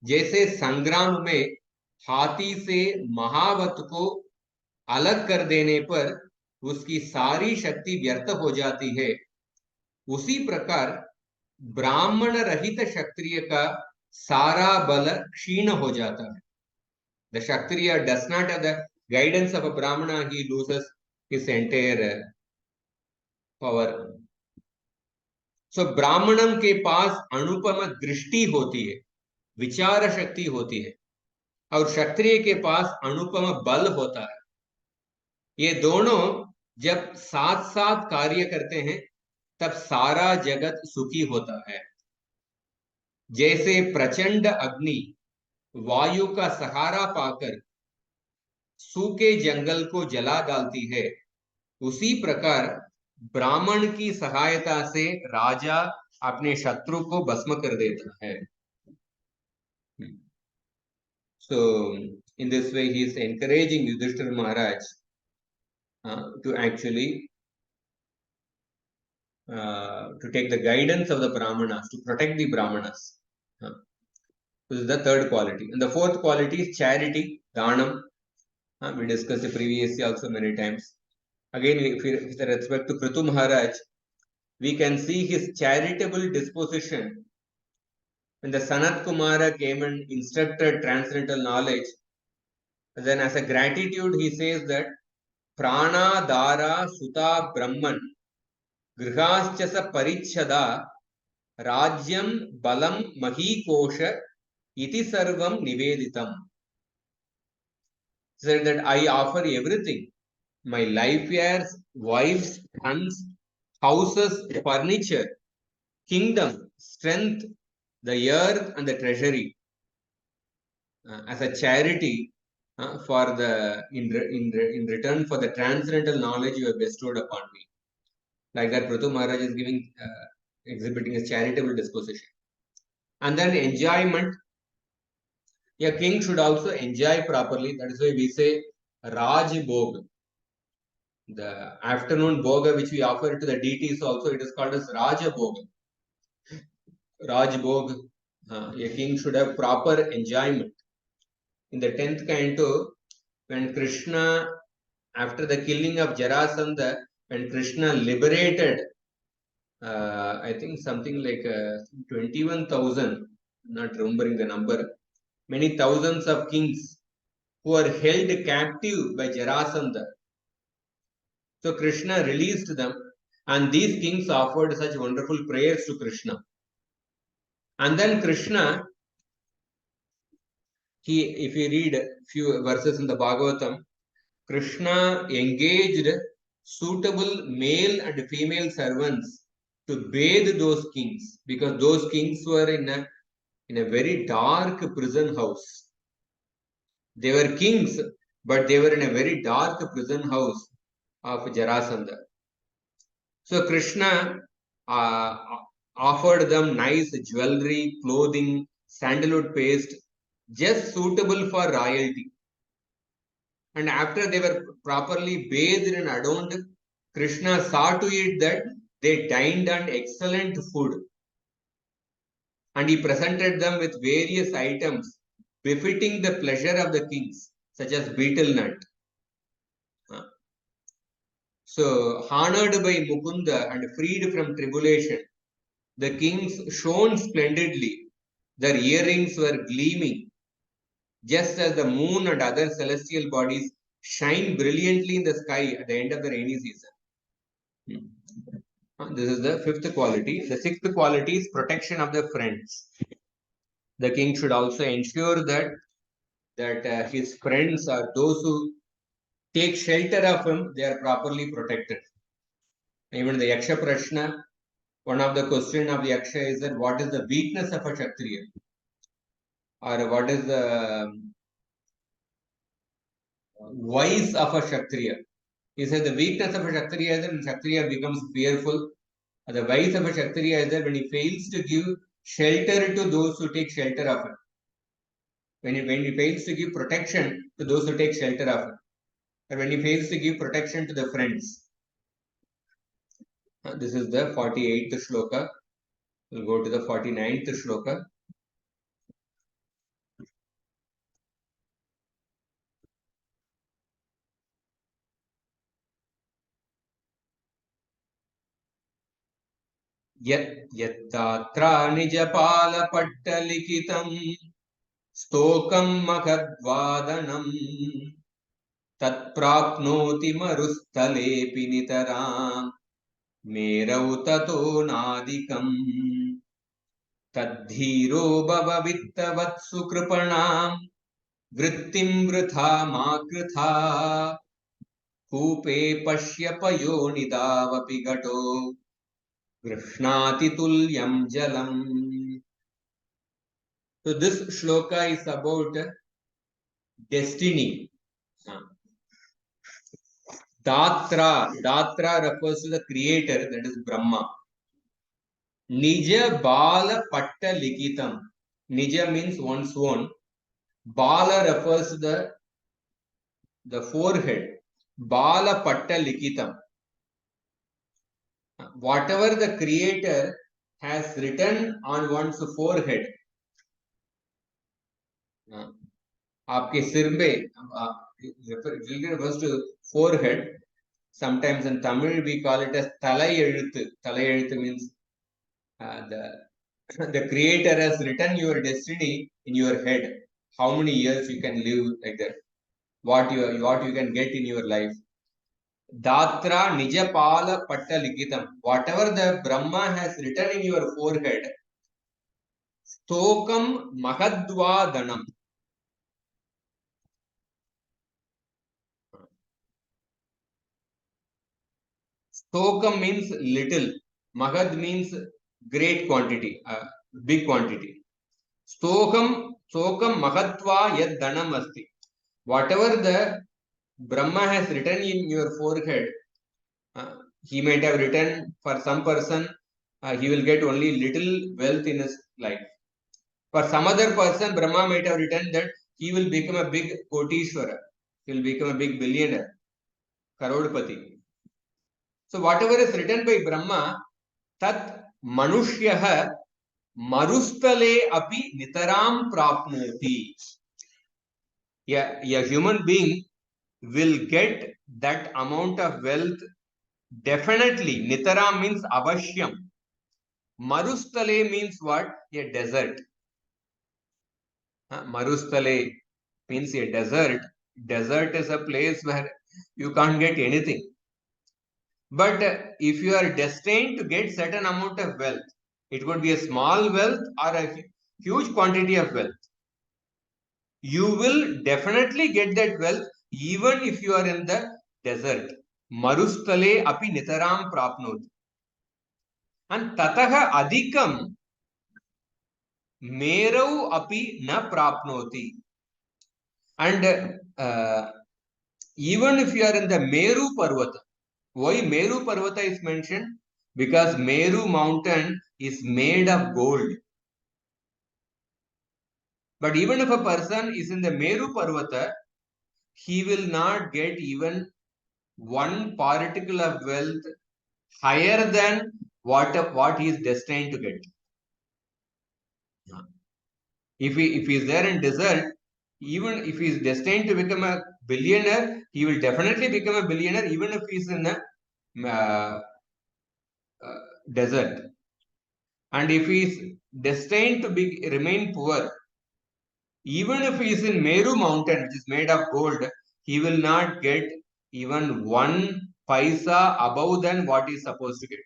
S1: जैसे संग्राम में हाथी से महावत को अलग कर देने पर उसकी सारी शक्ति व्यर्थ हो जाती है, उसी प्रकार ब्राह्मण रहित क्षत्रिय का सारा बल क्षीण हो जाता है। The Kshatriya does not have the guidance of a Brahmana, he loses his entire power. So ब्राह्मणम के पास अनुपम दृष्टि होती है, विचार शक्ति होती है, और क्षत्रिय के पास अनुपम बल होता है। ये दोनों जब साथ साथ कार्य करते हैं तब सारा जगत सुखी होता है। जैसे प्रचंड अग्नि वायु का सहारा पाकर सूखे जंगल को जला डालती है, उसी प्रकार ब्राह्मण की सहायता से राजा अपने शत्रु को भस्म कर देता है। So in this way he is encouraging Yudhishthira Maharaj to actually to take the guidance of the Brahmanas, to protect the Brahmanas. This is the third quality. And the fourth quality is charity, dhanam. We discussed it previously also many times. Again, with respect to Kritu Maharaj, we can see his charitable disposition. When the Sanat Kumara came and instructed transcendental knowledge, then as a gratitude he says that Prana Dara Suta Brahman Grihashchasa Parichada Rajyam Balam Mahikosha Iti Sarvam Niveditam. Said that I offer everything, my life years, wives, sons, houses, furniture, kingdom, strength, the earth and the treasury as a charity for the in return for the transcendental knowledge you have bestowed upon me. Like that, Prithu Maharaj is giving, exhibiting a charitable disposition. And then enjoyment. A king should also enjoy properly. That is why we say Raj Bhog. The afternoon bhoga which we offer to the deities also, it is called as Raja Bhoga. Raj Bhog. A king should have proper enjoyment. In the 10th canto, when Krishna, after the killing of Jarasandha, when Krishna liberated, I think something like 21,000, not remembering the number, many thousands of kings who were held captive by Jarasandha. So Krishna released them, and these kings offered such wonderful prayers to Krishna. And then Krishna, if you read a few verses in the Bhagavatam, Krishna engaged suitable male and female servants to bathe those kings, because those kings were in a very dark prison house. They were kings, but they were in a very dark prison house of Jarasandha. So Krishna offered them nice jewelry, clothing, sandalwood paste, just suitable for royalty. And after they were properly bathed and adorned, Krishna saw to it that they dined on excellent food. And he presented them with various items befitting the pleasure of the kings, such as betel nut. So, honored by Mukunda and freed from tribulation, the kings shone splendidly. Their earrings were gleaming, just as the moon and other celestial bodies shine brilliantly in the sky at the end of the rainy season. This is the 5th quality. The 6th quality is protection of the friends. The king should also ensure that his friends or those who take shelter of him, they are properly protected. Even the Yaksha Prashna, one of the question of the Yaksha is that what is the weakness of a Kshatriya? Or what is the vice of a Kshatriya? He said the weakness of a Kshatriya is that when Kshatriya becomes fearful. The vice of a Kshatriya is that when he fails to give shelter to those who take shelter of him. When he fails to give protection to those who take shelter of him. Or when he fails to give protection to the friends. This is the 48th shloka. We'll go to the 49th shloka. यत्तत्रा निजपालपट्टलिखितं स्तोकं मखद्वादनं तत्प्राप्नोति मरुस्थलेऽपि नितरां मेरौ ततो नादिकम् तद्धीरो भव वित्तवत्सु कृपणां वृत्तिं वृथा मा कृथा कूपे पश्य पयोनिदावपि घटो गृह्णाति तुल्यं जलम्. So this shloka is about destiny. Datra refers to the creator, that is Brahma. Nija Bala Patta Likitam. Nija means one's own. Bala refers to the forehead. Bala Patta Likitam. Whatever the creator has written on one's forehead. आपके सिर पे, refers to forehead. Sometimes in Tamil we call it as Talai Ezhuthu. Talai Ezhuthu means the creator has written your destiny in your head. How many years you can live like that. What you can get in your life. Datra Nijapala Patta Likitam. Whatever the Brahma has written in your forehead. Stokam Mahadva Danam. Stokam means little. Mahad means great quantity, big quantity. Stokam Mahatva yad Danam asti. Whatever the Brahma has written in your forehead, he might have written for some person, he will get only little wealth in his life. For some other person, Brahma might have written that he will become a big Kotishwara, he will become a big billionaire, Karodpati. So whatever is written by Brahma, tat manushyah marustale api nitaram prapnoti. A human being will get that amount of wealth definitely. Nitaram means avashyam. Marustale means what? A desert. Marustale means a desert. Desert is a place where you can't get anything. But if you are destined to get certain amount of wealth, it could be a small wealth or a huge quantity of wealth. You will definitely get that wealth even if you are in the desert. Marustale api nitaram prapnoti. And tataha adhikam merau api na prapnoti. And even if you are in the Meru Parvata, why Meru Parvata is mentioned? Because Meru mountain is made of gold. But even if a person is in the Meru Parvata, he will not get even one particle of wealth higher than what he is destined to get. If he is there in desert, even if he is destined to become a billionaire, he will definitely become a billionaire even if he is in a desert. And if he is destined to remain poor, even if he is in Meru mountain, which is made of gold, he will not get even one paisa above than what he is supposed to get.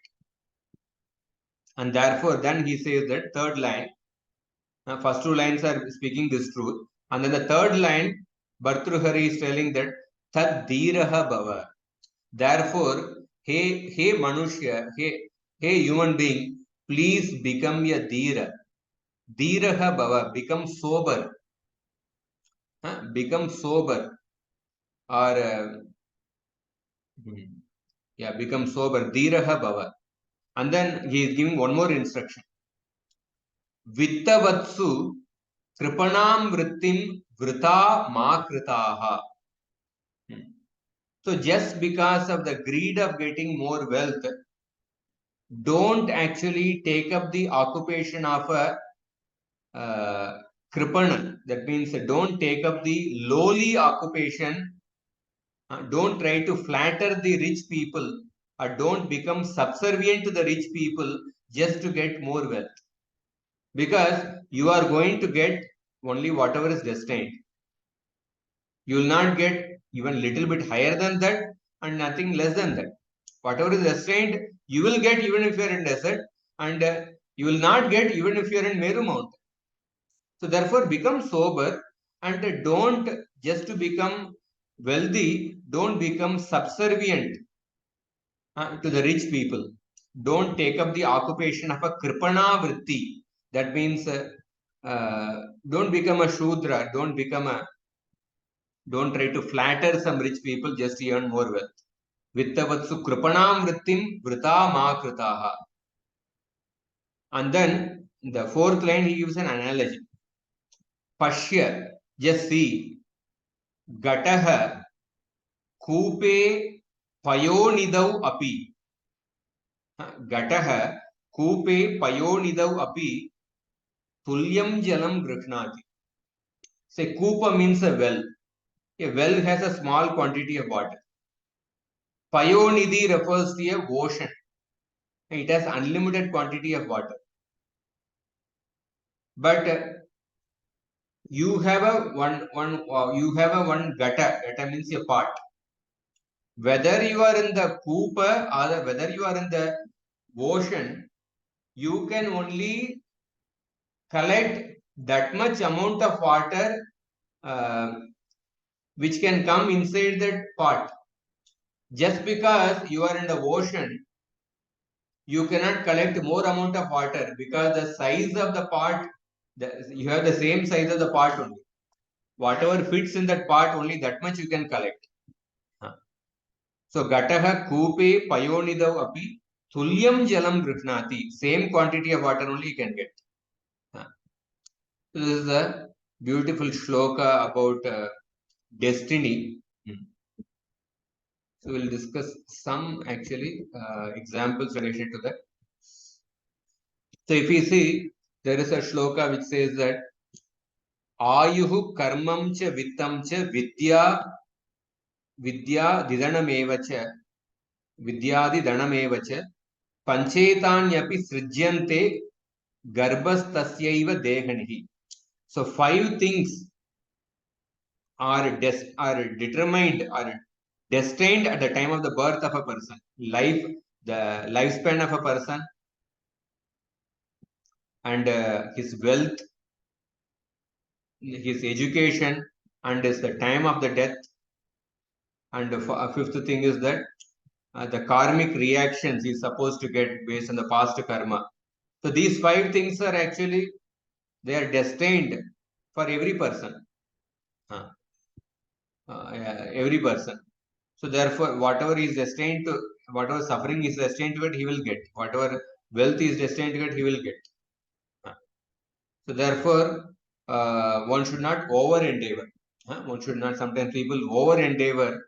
S1: And therefore, then he says that third line, first two lines are speaking this truth. And then the third line, Bhartruhari is telling that Tad Dhiraha Bhava. Therefore, hey Manushya, hey human being, please become a Dhira. Dhiraha Bhava, become sober. Become sober. Or, become sober. Dhiraha Bhava. And then he is giving one more instruction. Vittavatsu kripanam vrittim vrita ma kritaha. So just because of the greed of getting more wealth, don't actually take up the occupation of a kripana. That means don't take up the lowly occupation. Don't try to flatter the rich people, or don't become subservient to the rich people just to get more wealth. Because you are going to get only whatever is destined. You will not get even little bit higher than that and nothing less than that. Whatever is destined, you will get even if you are in desert, and you will not get even if you are in Meru Mountain. So therefore, become sober, and don't just to become wealthy, don't become subservient to the rich people. Don't take up the occupation of a kripana vritti. That means don't become a shudra. Don't try to flatter some rich people just to earn more wealth. Vittavatsu kripanam vrittim vrita ma kritaha. And then the fourth line he gives an analogy. Pashya, just see, gataha koope payonidau api. Gataha koope payonidau api tulyam jalam grichnati. Say koopa means a well. A well has a small quantity of water. Payonidhi refers to a ocean. It has unlimited quantity of water. But you have a one gata. Gata means a pot. Whether you are in the Cooper or whether you are in the ocean, you can only collect that much amount of water which can come inside that pot. Just because you are in the ocean, you cannot collect more amount of water because the size of the pot, you have the same size of the pot only. Whatever fits in that part, only that much you can collect. So Gataha Kupe Payonidau Api Tulyam Jalam Grihnati. Same quantity of water only you can get. This is a beautiful shloka about destiny. So we'll discuss some actually examples related to that. So if you see, there is a shloka which says that Ayuhu karmam cha vittam cha vidya didanamevacha vidyadi danamevacha panchetانयपि सृज्यन्ते गर्भस्थस्यैव देहनिः. So 5 things are determined or destined at the time of the birth of a person. Life, the lifespan of a person, and his wealth, his education, and is the time of the death. And the fifth thing is that the karmic reactions he is supposed to get based on the past karma. So these 5 things are actually, they are destined for every person. Every person. So therefore, whatever is destined to, whatever suffering is destined to it, he will get. Whatever wealth is destined to it, he will get. So therefore, one should not over endeavor. One should not. Sometimes people over endeavor,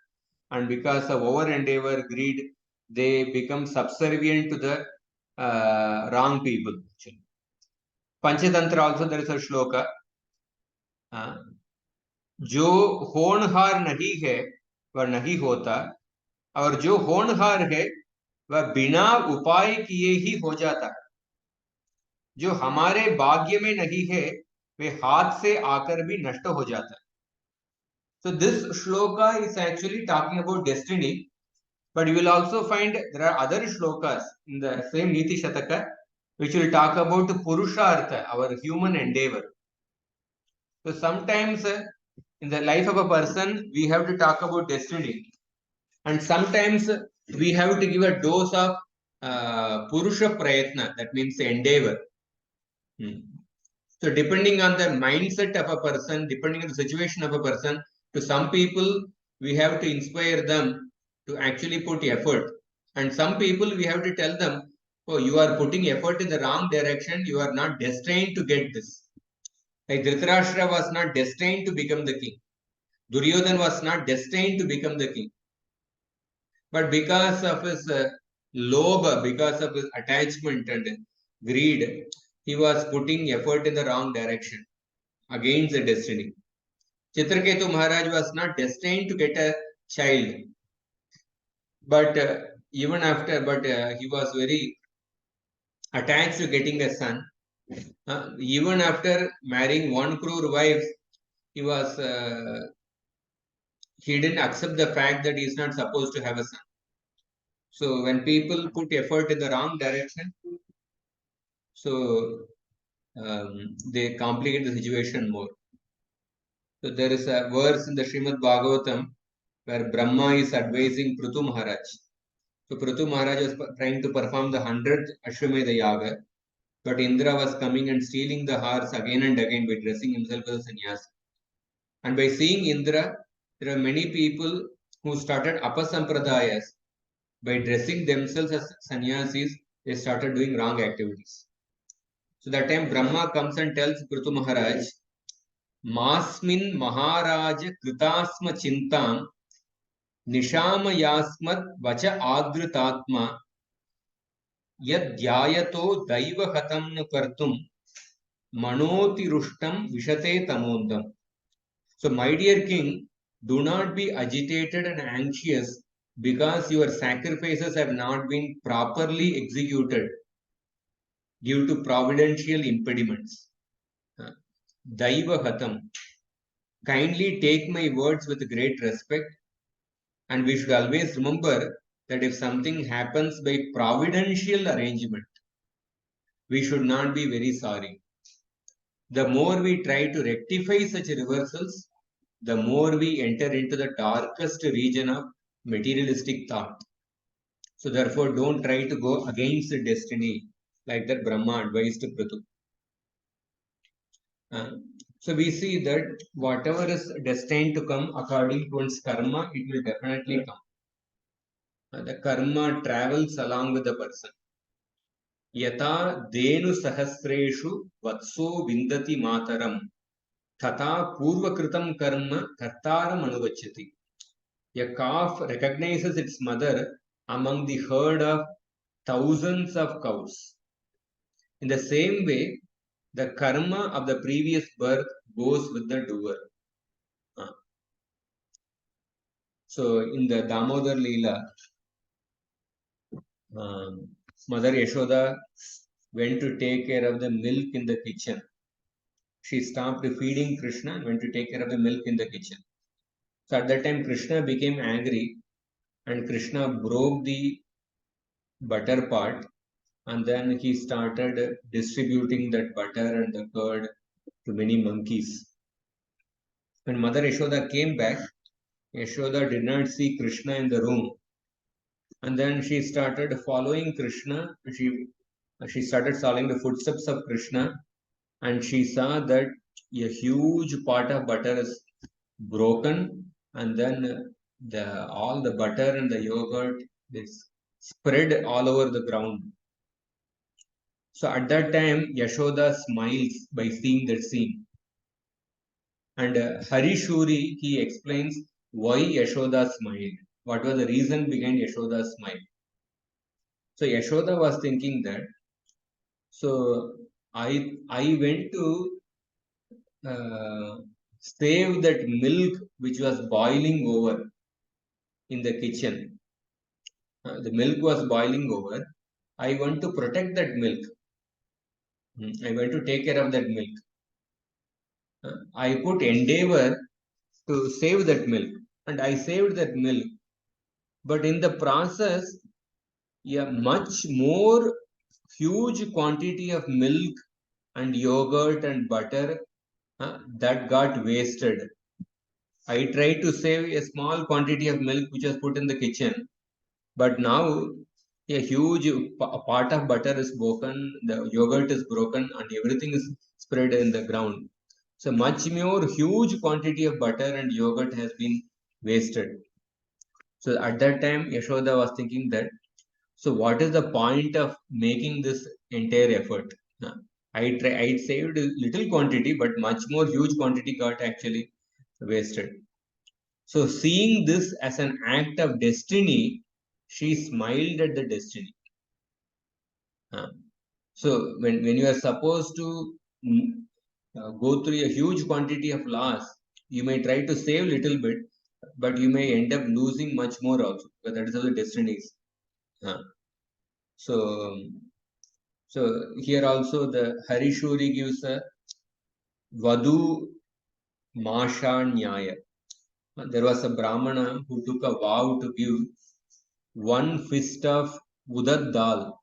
S1: and because of over endeavor, greed, they become subservient to the wrong people. Panchatantra also there is a shloka. जो होनहार नहीं है वह नहीं होता, और जो होनहार है वह बिना उपाय किए ही हो जाता है. जो हमारे भाग्य में नहीं है वे हाथ से आकर भी नष्ट हो जाता है. So this shloka is actually talking about destiny, but you will also find there are other shlokas in the same Niti Shataka which will talk about Purushartha, our human endeavor. So sometimes in the life of a person we have to talk about destiny, and sometimes we have to give a dose of Purusha Prayatna, that means endeavor. So depending on the mindset of a person, depending on the situation of a person, to some people we have to inspire them to actually put effort, and some people we have to tell them, oh, you are putting effort in the wrong direction, you are not destined to get this. Like Dhritarashtra was not destined to become the king. Duryodhan was not destined to become the king. But because of his lobha, because of his attachment and greed, he was putting effort in the wrong direction against the destiny. Chitraketu Maharaj was not destined to get a child, but even after, he was very attached to getting a son. Even after marrying 1 crore wives, he didn't accept the fact that he is not supposed to have a son. So when people put effort in the wrong direction, so they complicate the situation more. So there is a verse in the Srimad Bhagavatam where Brahma is advising Prithu Maharaj. So Prithu Maharaj was trying to perform the 100th Ashwamedha Yaga, but Indra was coming and stealing the horse again and again by dressing himself as a sannyasi. And by seeing Indra, there are many people who started apasampradayas. By dressing themselves as sannyasis, they started doing wrong activities. So that time Brahma comes and tells Prithu Maharaj, Masmin Maharaj Kritasma Chintam Nishamayasmat Vacha Agritatma Yadhyayato Daiva Hatam Kartum Manoti Rushtam Vishate Tamondam. So, my dear king, do not be agitated and anxious because your sacrifices have not been properly executed due to providential impediments. Daiva Hatam. Kindly take my words with great respect, and we should always remember that if something happens by providential arrangement, we should not be very sorry. The more we try to rectify such reversals, the more we enter into the darkest region of materialistic thought. So therefore, don't try to go against the destiny like that Brahma advised Prithu. So we see that whatever is destined to come according to one's karma, it will definitely come. The karma travels along with the person. Yata denu sahasreshu vatso vindati mataram tata purvakritam karma kartaram anuvachyati. A calf recognizes its mother among the herd of thousands of cows. In the same way, the karma of the previous birth goes with the doer. So in the Damodar Leela, Mother Yashoda went to take care of the milk in the kitchen. She stopped feeding Krishna and went to take care of the milk in the kitchen. So at that time, Krishna became angry and Krishna broke the butter pot, and then he started distributing that butter and the curd to many monkeys. When Mother Yashoda came back, Yashoda did not see Krishna in the room, and then she started following Krishna. She started following the footsteps of Krishna, and she saw that a huge pot of butter is broken, and then all the butter and the yogurt is spread all over the ground. So at that time, Yashoda smiles by seeing that scene. And Harishuri, he explains why Yashoda smiled. What was the reason behind Yashoda's smile? So Yashoda was thinking that, so I went to save that milk which was boiling over in the kitchen. The milk was boiling over. I want to protect that milk. I want to take care of that milk. I put endeavor to save that milk, and I saved that milk. But in the process, a much more huge quantity of milk and yogurt and butter that got wasted. I tried to save a small quantity of milk which was put in the kitchen, but now a huge part of butter is broken, the yogurt is broken, and everything is spread in the ground. So much more huge quantity of butter and yogurt has been wasted. So at that time, Yashoda was thinking that, so what is the point of making this entire effort? I saved a little quantity, but much more huge quantity got actually wasted. So seeing this as an act of destiny, she smiled at the destiny. So when you are supposed to go through a huge quantity of loss, you may try to save little bit, but you may end up losing much more also, because that is how the destiny is. So so here also the Harishuri gives a Vadu Masha Nyaya. There was a Brahmana who took a vow to give one fist of udad dal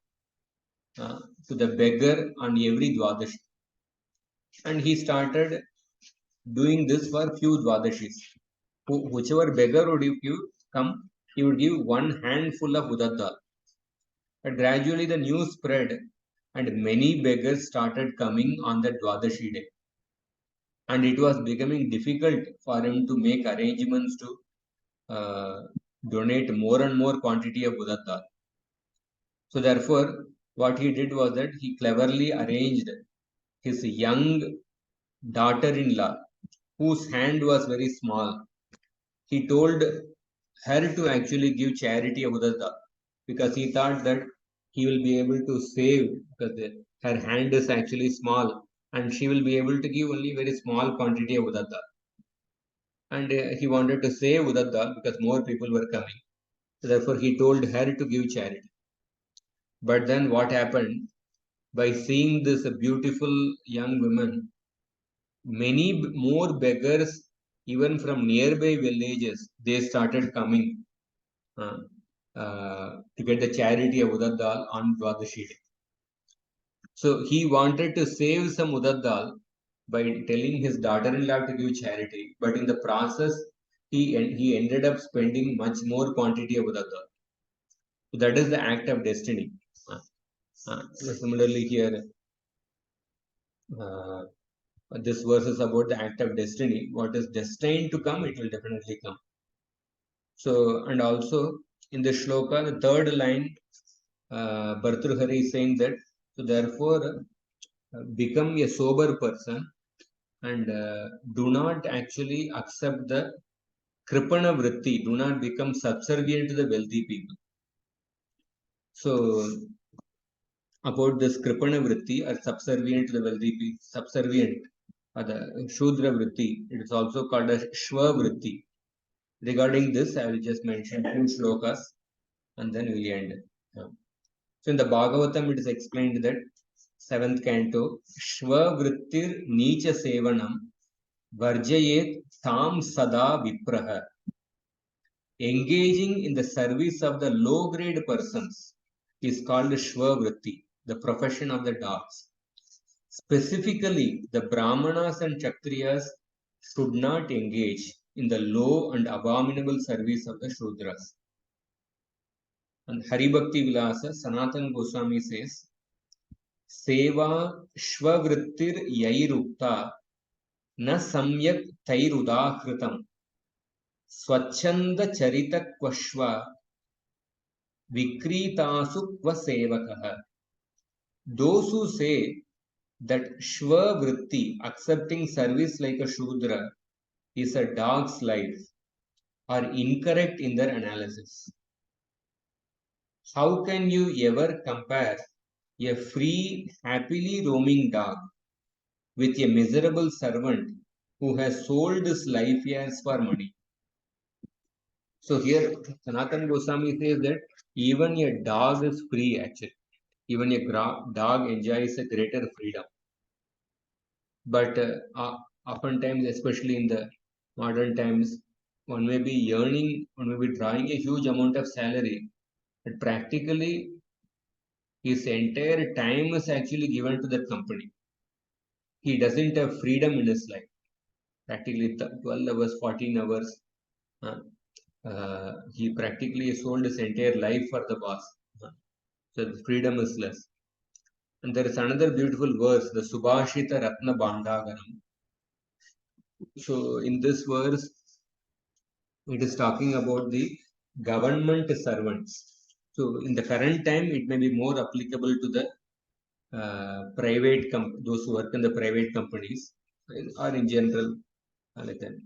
S1: to the beggar on every Dwadashi. And he started doing this for few Dwadashis. Whichever beggar would come, he would give one handful of udad dal. But gradually the news spread and many beggars started coming on the Dwadashi day. And it was becoming difficult for him to make arrangements to donate more and more quantity of udad dal. So therefore, what he did was that he cleverly arranged his young daughter-in-law, whose hand was very small. He told her to actually give charity of udad dal because he thought that he will be able to save because her hand is actually small and she will be able to give only very small quantity of udad dal. And he wanted to save udad dal because more people were coming. So therefore, he told her to give charity. But then what happened? By seeing this beautiful young woman, many more beggars, even from nearby villages, they started coming to get the charity of udad dal on Dwadashi day. So he wanted to save some udad dal by telling his daughter-in-law to give charity, but in the process, he ended up spending much more quantity of udad dal. So that is the act of destiny. Similarly here, uh, This verse is about the act of destiny. What is destined to come, it will definitely come. So, and also in the shloka, the third line, Bhartrhari is saying that, so therefore, become a sober person and do not actually accept the kripana vritti, do not become subservient to the wealthy people. So, about this kripana vritti or subservient to the wealthy people, subservient or the shudra vritti, it is also called as shva vritti. Regarding this, I will just mention two slokas and then we will end. So in the Bhagavatam, it is explained that seventh canto, Shva Vrittir Nicha Sevanam Varjayet Tam Sada Vipraha. Engaging in the service of the low grade persons is called Shva Vritti, the profession of the dogs. Specifically, the Brahmanas and Kshatriyas should not engage in the low and abominable service of the Shudras. And Haribhakti Vilasa, Sanatana Goswami says, Seva Shvavrittir Yairukta Na Samyak Tairudakritam Swachanda Charita Kvashva Vikritasu Kvasevakaha. Those who say that Shvavritti, accepting service like a Shudra, is a dog's life, are incorrect in their analysis. How can you ever compare a free, happily roaming dog with a miserable servant who has sold his life years for money? So here Sanatana Goswami says that even a dog is free actually. Even a dog enjoys a greater freedom. But oftentimes, especially in the modern times, one may be earning, one may be drawing a huge amount of salary, but practically his entire time is actually given to the company. He doesn't have freedom in his life. Practically 12 hours, 14 hours. He practically sold his entire life for the boss. So the freedom is less. And there is another beautiful verse, the Subhashita Ratna Bandagaram. So in this verse, it is talking about the government servants. So in the current time, it may be more applicable to the private those who work in the private companies or in general. Like that.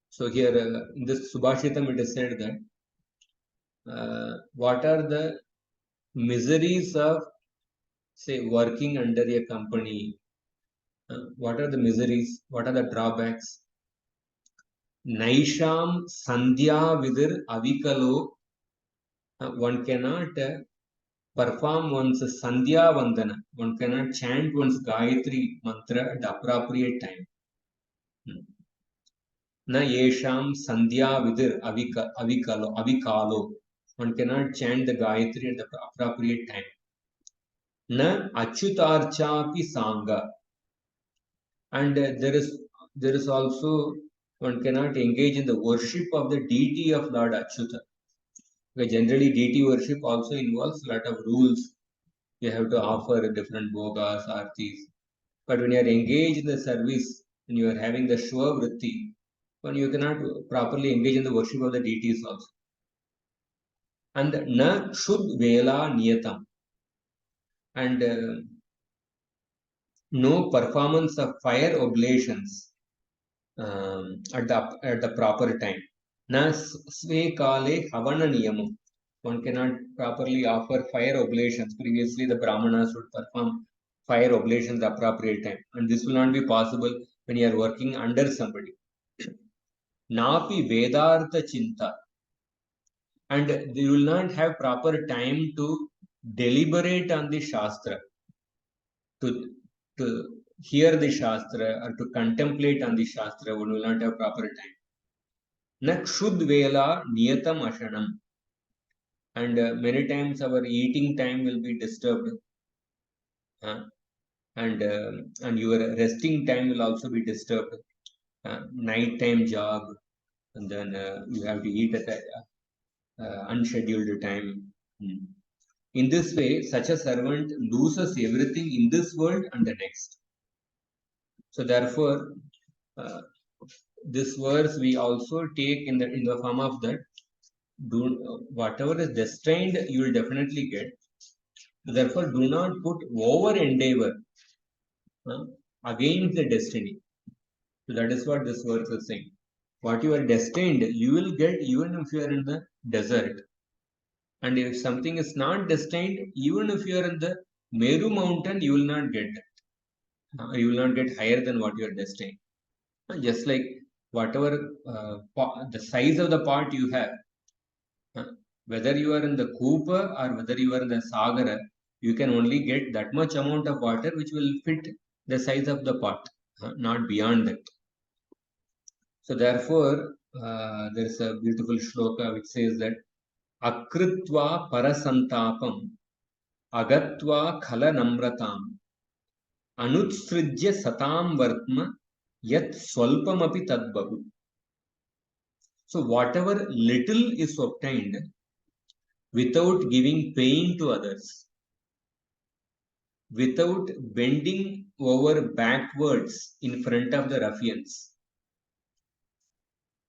S1: So here in this Subhashitam, it is said that what are the miseries of, say, working under a company? What are the miseries? What are the drawbacks? Naisham Sandhya Vidir Avikalo. One cannot perform one's Sandhya Vandana. One cannot chant one's Gayatri mantra at the appropriate time. Na yesham Sandhya Vidir Avikalo. One cannot chant the Gayatri at the appropriate time. Na Achyutarchapi Sangha. And there is also, one cannot engage in the worship of the deity of Lord Achyuta. Because generally deity worship also involves a lot of rules. You have to offer different bhogas, artis. But when you are engaged in the service, when you are having the Shwa Vritti, when you cannot properly engage in the worship of the deities also. And na shud vela niyatam. And no performance of fire oblations at the proper time. Na sve kale havana niyamam. One cannot properly offer fire oblations. Previously, the Brahmanas would perform fire oblations at the appropriate time. And this will not be possible when you are working under somebody. Napi Vedartha Chinta. And you will not have proper time to deliberate on the Shastra, to hear the Shastra or to contemplate on the Shastra. One will not have proper time. Nakshud Vela Niyatam Ashanam. And many times our eating time will be disturbed. And your resting time will also be disturbed. Night-time job, and then you have to eat at unscheduled time. In this way, such a servant loses everything in this world and the next. So therefore, this verse we also take in the form of that. Whatever is destined, you will definitely get. Therefore, do not put over endeavor against the destiny. So that is what this verse is saying. What you are destined, you will get even if you are in the desert. And if something is not destined, even if you are in the Meru mountain, you will not get that. You will not get higher than what you are destined. Just like whatever the size of the pot you have, whether you are in the Kupa or whether you are in the Sagara, you can only get that much amount of water which will fit the size of the pot, not beyond that. So therefore, there is a beautiful shloka which says that Akritva parasantapam agatva khala namratam anutsrijya satam vartma yat swalpamapi tadbahu. So whatever little is obtained without giving pain to others, without bending over backwards in front of the ruffians,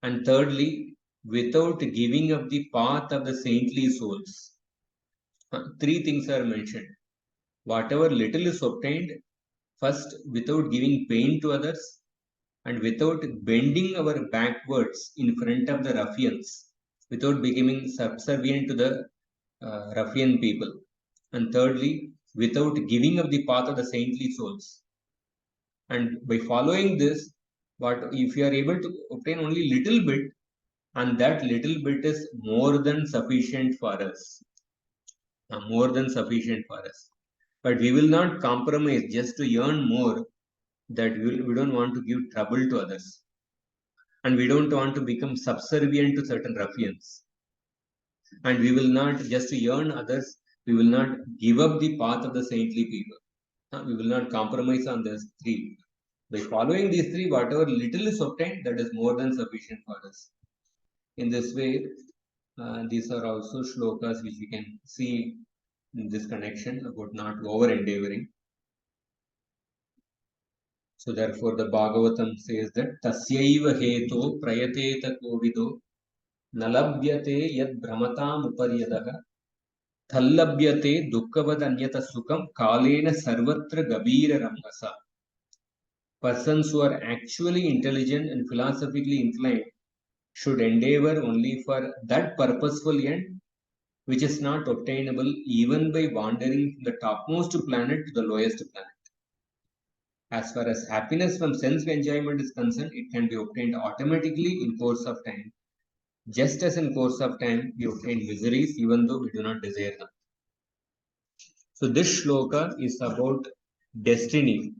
S1: and thirdly, without giving up the path of the saintly souls. Three things are mentioned. Whatever little is obtained, first, without giving pain to others, and without bending our backwards in front of the ruffians, without becoming subservient to the ruffian people, and thirdly, without giving up the path of the saintly souls. And by following this, what if you are able to obtain only little bit, and that little bit is more than sufficient for us, more than sufficient for us. But we will not compromise just to earn more. That we don't want to give trouble to others, and we don't want to become subservient to certain ruffians, and we will not just to earn others. We will not give up the path of the saintly people. We will not compromise on these three. By following these three, whatever little is obtained, that is more than sufficient for us. In this way, these are also shlokas which we can see in this connection about not over endeavoring. So therefore, the Bhagavatam says that tasyaiva heto prayateta kovido nalabhyate yad brahmatam uparyadaha thallabhyate dukkavad anyata sukham kalena sarvatra gabira ramasa. Persons who are actually intelligent and philosophically inclined should endeavor only for that purposeful end which is not obtainable even by wandering from the topmost planet to the lowest planet. As far as happiness from sense enjoyment is concerned, it can be obtained automatically in course of time. Just as in course of time, we obtain miseries even though we do not desire them. So this shloka is about destiny.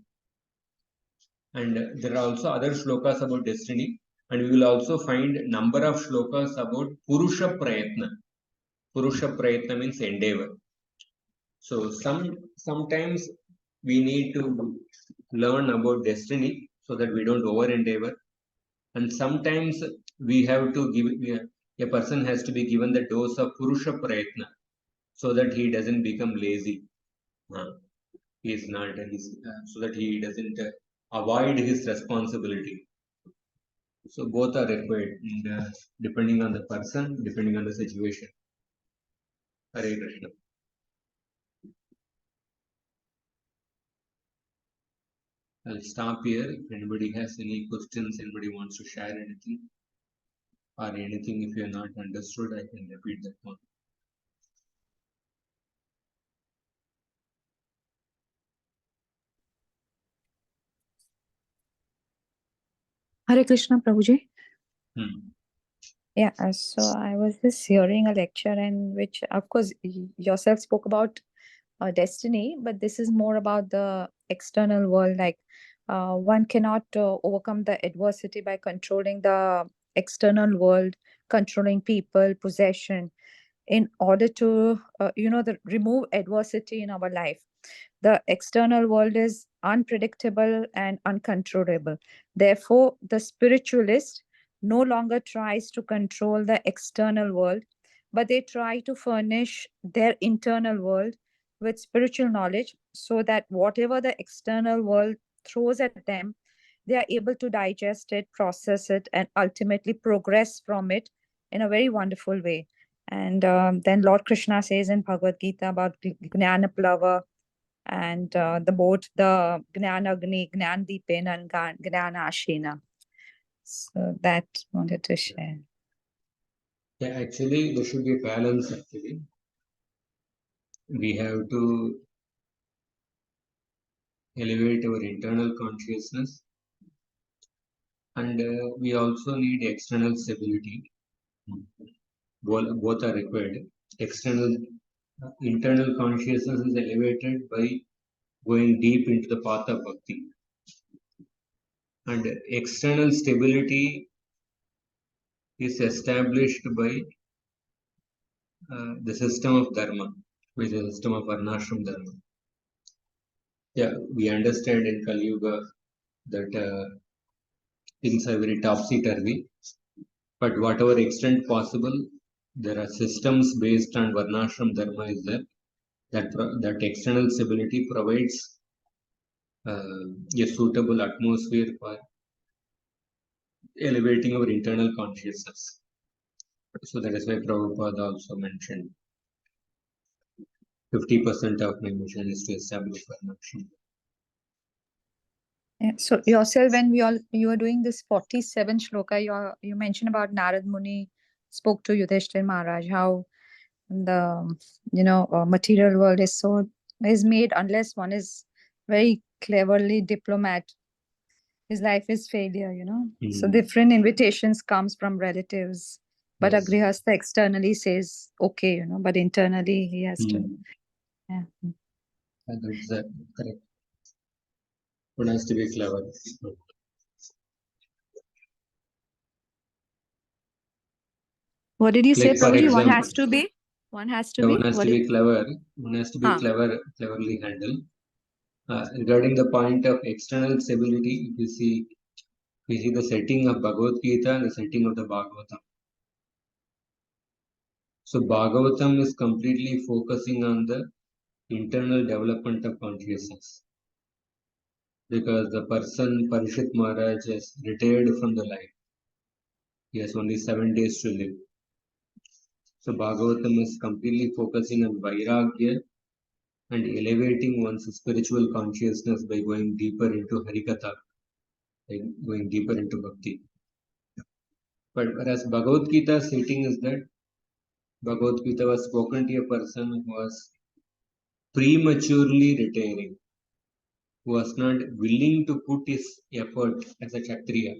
S1: And there are also other shlokas about destiny. And we will also find number of shlokas about Purusha Prayatna. Purusha Prayatna means endeavor. So sometimes we need to learn about destiny so that we don't over endeavor. And sometimes we have to give, a person has to be given the dose of Purusha Prayatna so that he doesn't become lazy. He is not, so that he doesn't avoid his responsibility. So both are required, and, depending on the person, depending on the situation. Hare Krishna. I'll stop here. If anybody has any questions, anybody wants to share anything, or anything if you are not understood, I can repeat that one.
S2: Hare Krishna, Prabhuji.
S1: Hmm.
S2: Yeah, so I was just hearing a lecture in which, of course, yourself spoke about destiny, but this is more about the external world. Like, one cannot overcome the adversity by controlling the external world, controlling people, possession, in order to, remove adversity in our life. The external world is unpredictable and uncontrollable. Therefore, the spiritualist no longer tries to control the external world, but they try to furnish their internal world with spiritual knowledge so that whatever the external world throws at them, they are able to digest it, process it, and ultimately progress from it in a very wonderful way. And then Lord Krishna says in Bhagavad Gita about Jnana Plava, and the Gnana Agni, Gnan Deepena, and Gnana Ashena. So that wanted to share.
S1: Yeah, actually, there should be a balance. Actually, we have to elevate our internal consciousness, and we also need external stability. Both are required. Internal consciousness is elevated by going deep into the path of bhakti, and external stability is established by the system of dharma, which is the system of varnashram dharma. Yeah, we understand in Kali Yuga that things are very topsy-turvy, but whatever extent possible, there are systems based on varnashram dharma is there. That external stability provides a suitable atmosphere for elevating our internal consciousness. So that is why Prabhupada also mentioned 50% of my mission is to establish varnashram.
S2: Yeah. So yourself, when you were doing this 47 shloka, you mentioned about Narad Muni spoke to Yudhishthir Maharaj, how the material world is made unless one is very cleverly diplomat, his life is failure. So different invitations comes from relatives, but
S1: Yes.
S2: Agrihastha externally says okay, but internally he has to. Yeah.
S1: That's correct. One has to be clever.
S2: What did you say,
S1: Like for
S2: Prabhuji? One
S1: example,
S2: has to be. One has to
S1: one
S2: be.
S1: has
S2: What
S1: to
S2: did?
S1: be clever. One has to be cleverly handled. Regarding the point of external stability, if you see, we see the setting of Bhagavad Gita and the setting of the Bhagavatam. So Bhagavatam is completely focusing on the internal development of consciousness, because the person Parishit Maharaj has retired from the life. He has only 7 days to live. So Bhagavatam is completely focusing on Vairagya and elevating one's spiritual consciousness by going deeper into Harikatha, by going deeper into Bhakti. But whereas Bhagavad Gita setting is that Bhagavad Gita was spoken to a person who was prematurely retiring, who was not willing to put his effort as a Kshatriya.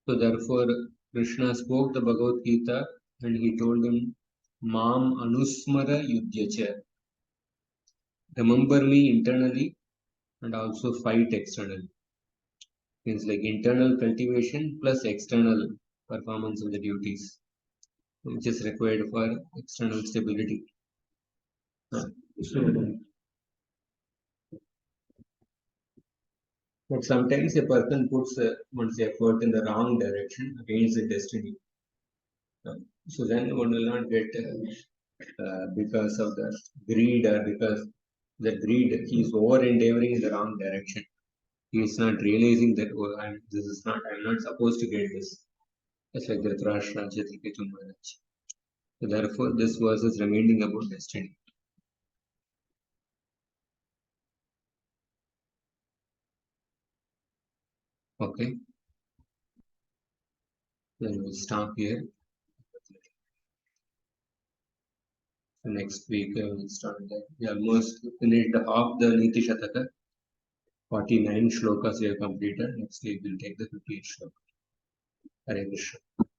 S1: So therefore, Krishna spoke the Bhagavad Gita and he told him, Mam Anusmara Yudhyacha. Remember me internally and also fight externally. Means like internal cultivation plus external performance of the duties, which is required for external stability. So, but sometimes a person puts one's effort in the wrong direction against the destiny. So then one will not get because of the greed, or because the greed, he is over endeavoring in the wrong direction. He is not realizing that I'm not supposed to get this. It's like the Dhritarashtra, Chitraketu Maharaj. So therefore, this verse is reminding about destiny. Okay, then we'll stop here. So next week we'll start that. We almost finished half the Niti Shataka. 49 shlokas we have completed. Next week we'll take the 58th shloka. Hare Krishna.